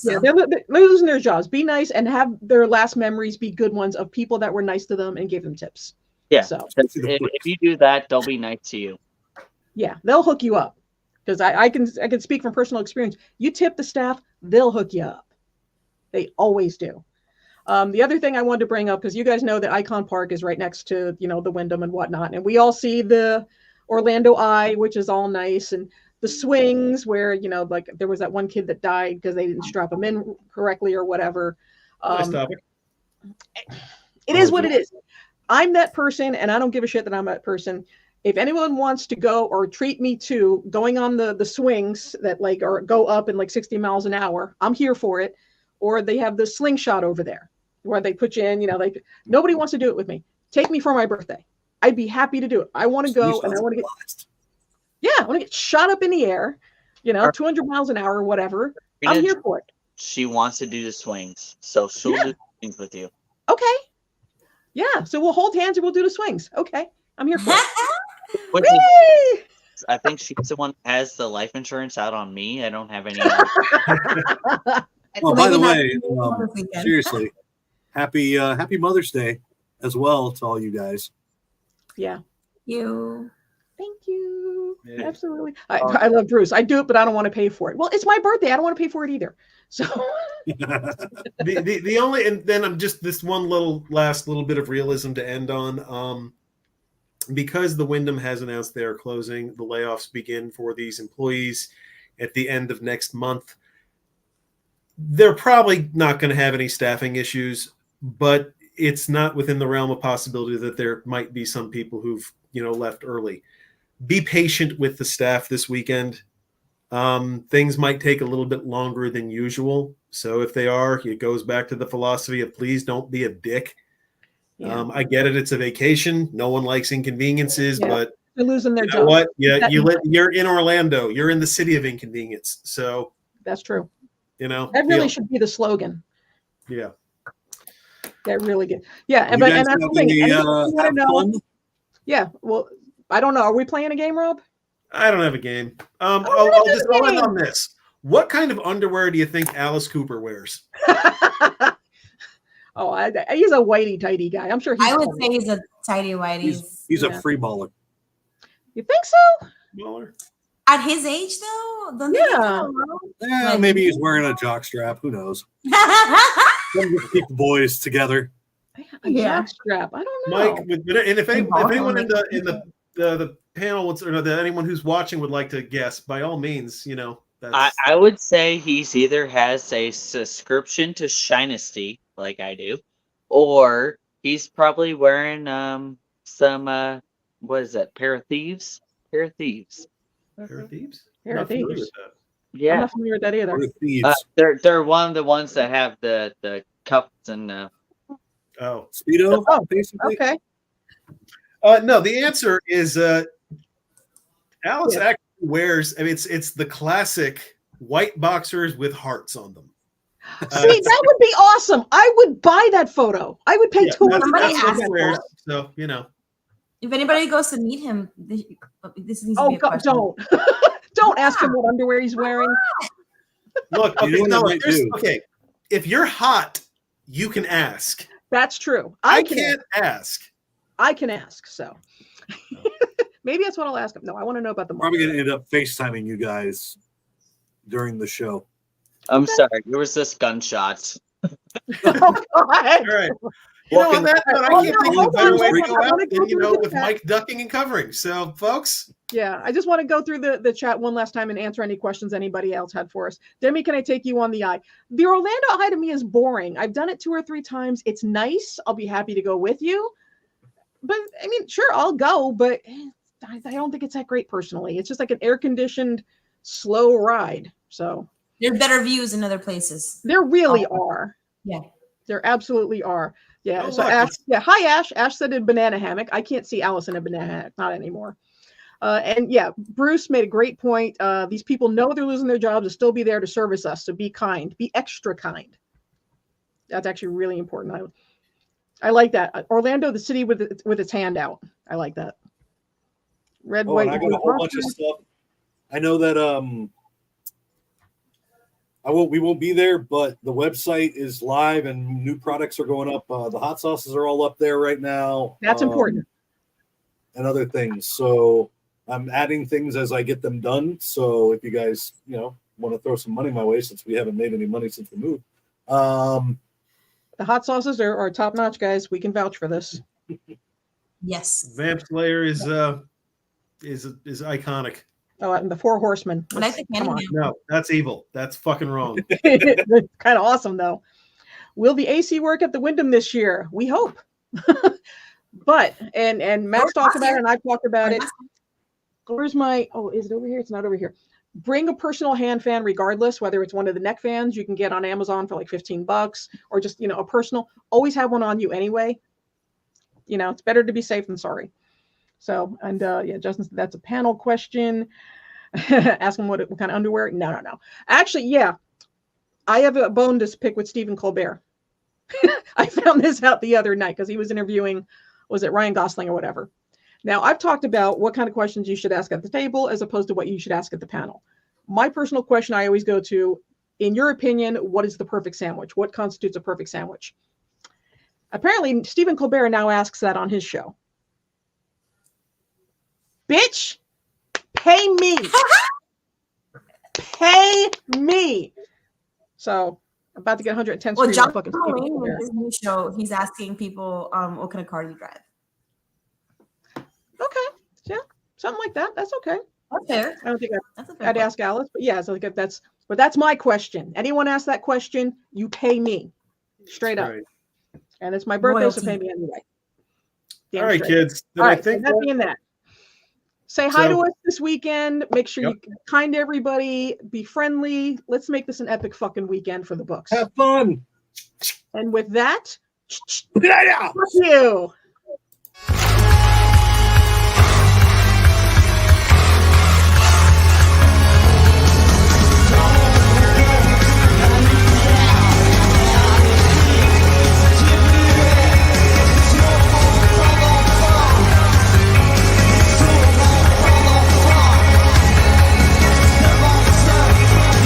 They're losing their jobs. Be nice and have their last memories be good ones of people that were nice to them and gave them tips. Yeah. So if you do that, they'll be nice to you. Yeah, they'll hook you up. Because I can speak from personal experience. You tip the staff, they'll hook you up. They always do. The other thing I wanted to bring up, because you guys know that Icon Park is right next to the Wyndham and whatnot, and we all see the Orlando Eye, which is all nice, and the swings where like there was that one kid that died because they didn't strap him in correctly or whatever. It is what it is. I'm that person, and I don't give a shit that I'm that person. if anyone wants to go or treat me to going on the swings that like or go up in like 60 miles an hour, I'm here for it. Or they have the slingshot over there where they put you in, like nobody wants to do it with me. Take me for my birthday. I'd be happy to do it. I want to go and I want to I want to get shot up in the air, 200 miles an hour or whatever. I'm here for it. She wants to do the swings, so she'll do the swings with you. Okay. Yeah. So we'll hold hands and we'll do the swings. Okay. I'm here for it. I think she's the one that has the life insurance out on me. I don't have any. Well, by the way, seriously, happy Mother's Day as well to all you guys. Yeah. Thank you. Yeah. Absolutely. I love Bruce. I do it, but I don't want to pay for it. Well, it's my birthday. I don't want to pay for it either. So the only, and then I'm just this one last little bit of realism to end on. Because the Wyndham has announced they are closing, the layoffs begin for these employees at the end of next month. They're probably not going to have any staffing issues, but it's not within the realm of possibility that there might be some people who've left early. Be patient with the staff this weekend. Things might take a little bit longer than usual. So if they are, it goes back to the philosophy of please don't be a dick. Yeah. I get it. It's a vacation. No one likes inconveniences, but they're losing their job. What? Yeah, you're in Orlando. You're in the city of inconvenience. So that's true. That really should be the slogan. Yeah. That really good. Yeah, and that's the thing. Yeah. Well, I don't know. Are we playing a game, Rob? I don't have a game. I'll end on this. What kind of underwear do you think Alice Cooper wears? He's a whitey tighty guy. I'm sure I would say he's a tighty whitey. He's a free baller. You think so? Baller. At his age, though? Yeah, maybe he's wearing a jock strap. Who knows? Keep the boys together. A jock strap. I don't know. Mike, and if anyone in the panel or anyone who's watching would like to guess, by all means, I would say he's either has a subscription to Shinesty, like I do, or he's probably wearing some what is that? Pair of thieves. Pair of thieves. Yeah, I'm not familiar with that either. They're one of the ones that have the cups and Speedo. Oh, basically. Okay. No, the answer is Alice actually wears. I mean, it's the classic white boxers with hearts on them. See, that would be awesome. I would buy that photo. I would pay $200. So if anybody goes to meet him, this needs to be a question. Don't ask him what underwear he's wearing. Look, okay. If you're hot, you can ask. That's true. I can't ask. I can ask. So maybe that's what I'll ask him. No, I want to know about the. Probably going to end up FaceTiming you guys during the show. I'm sorry. There was this gunshot. Oh God! All right. On that note, I can't think of a better way to go out than with Mike ducking and covering. So, folks. Yeah, I just want to go through the chat one last time and answer any questions anybody else had for us. Demi, can I take you on the eye? The Orlando Eye to me is boring. I've done it 2 or 3 times. It's nice. I'll be happy to go with you. But I mean, sure, I'll go, but I don't think it's that great personally. It's just like an air-conditioned, slow ride. So there are better views in other places. There really are. Yeah. There absolutely are. Yeah. Oh, so Ash, hi Ash. Ash said a banana hammock. I can't see Alice in a banana hammock, not anymore. And yeah, Bruce made a great point. These people know they're losing their jobs to still be there to service us. So be kind, be extra kind. That's actually really important. I like that. Orlando, the city with its hand out. I like that. Red, white. And I got a whole bunch of stuff. I know that we won't be there, but the website is live and new products are going up. The hot sauces are all up there right now. That's important. And other things. So I'm adding things as I get them done. So if you guys, want to throw some money my way, since we haven't made any money since we moved. The hot sauces are top notch, guys. We can vouch for this. Yes. Vamp Slayer is iconic. Oh, and the 4 Horsemen. But I think no, that's evil. That's fucking wrong. It's kind of awesome, though. Will the AC work at the Wyndham this year? We hope. But and Matt's talked about it, and I've talked about it. Where's my? Oh, is it over here? It's not over here. Bring a personal hand fan, regardless whether it's one of the neck fans you can get on Amazon for like $15, or just a personal. Always have one on you anyway. It's better to be safe than sorry. So, and yeah, Justin, that's a panel question. Ask him what kind of underwear. No. Actually, yeah, I have a bone to pick with Stephen Colbert. I found this out the other night because he was interviewing, was it Ryan Gosling or whatever? Now, I've talked about what kind of questions you should ask at the table as opposed to what you should ask at the panel. My personal question I always go to, in your opinion, what is the perfect sandwich? What constitutes a perfect sandwich? Apparently, Stephen Colbert now asks that on his show. Bitch, pay me. Pay me. So, I'm about to get 110 Well, John fucking Mulaney with his new show, he's asking people what kind of car you drive. Okay. Yeah. Something like that. That's okay. That's fair. I don't think That's a I'd ask Alice, but yeah, so that's my question. Anyone ask that question, you pay me. Straight up. Right. And it's my birthday, Royalty. so pay me anyway. All right, kids. All right, so that being that. Say hi to us this weekend. Make sure you kind to everybody. Be friendly. Let's make this an epic fucking weekend for the books. Have fun. And with that, Yeah. fuck you.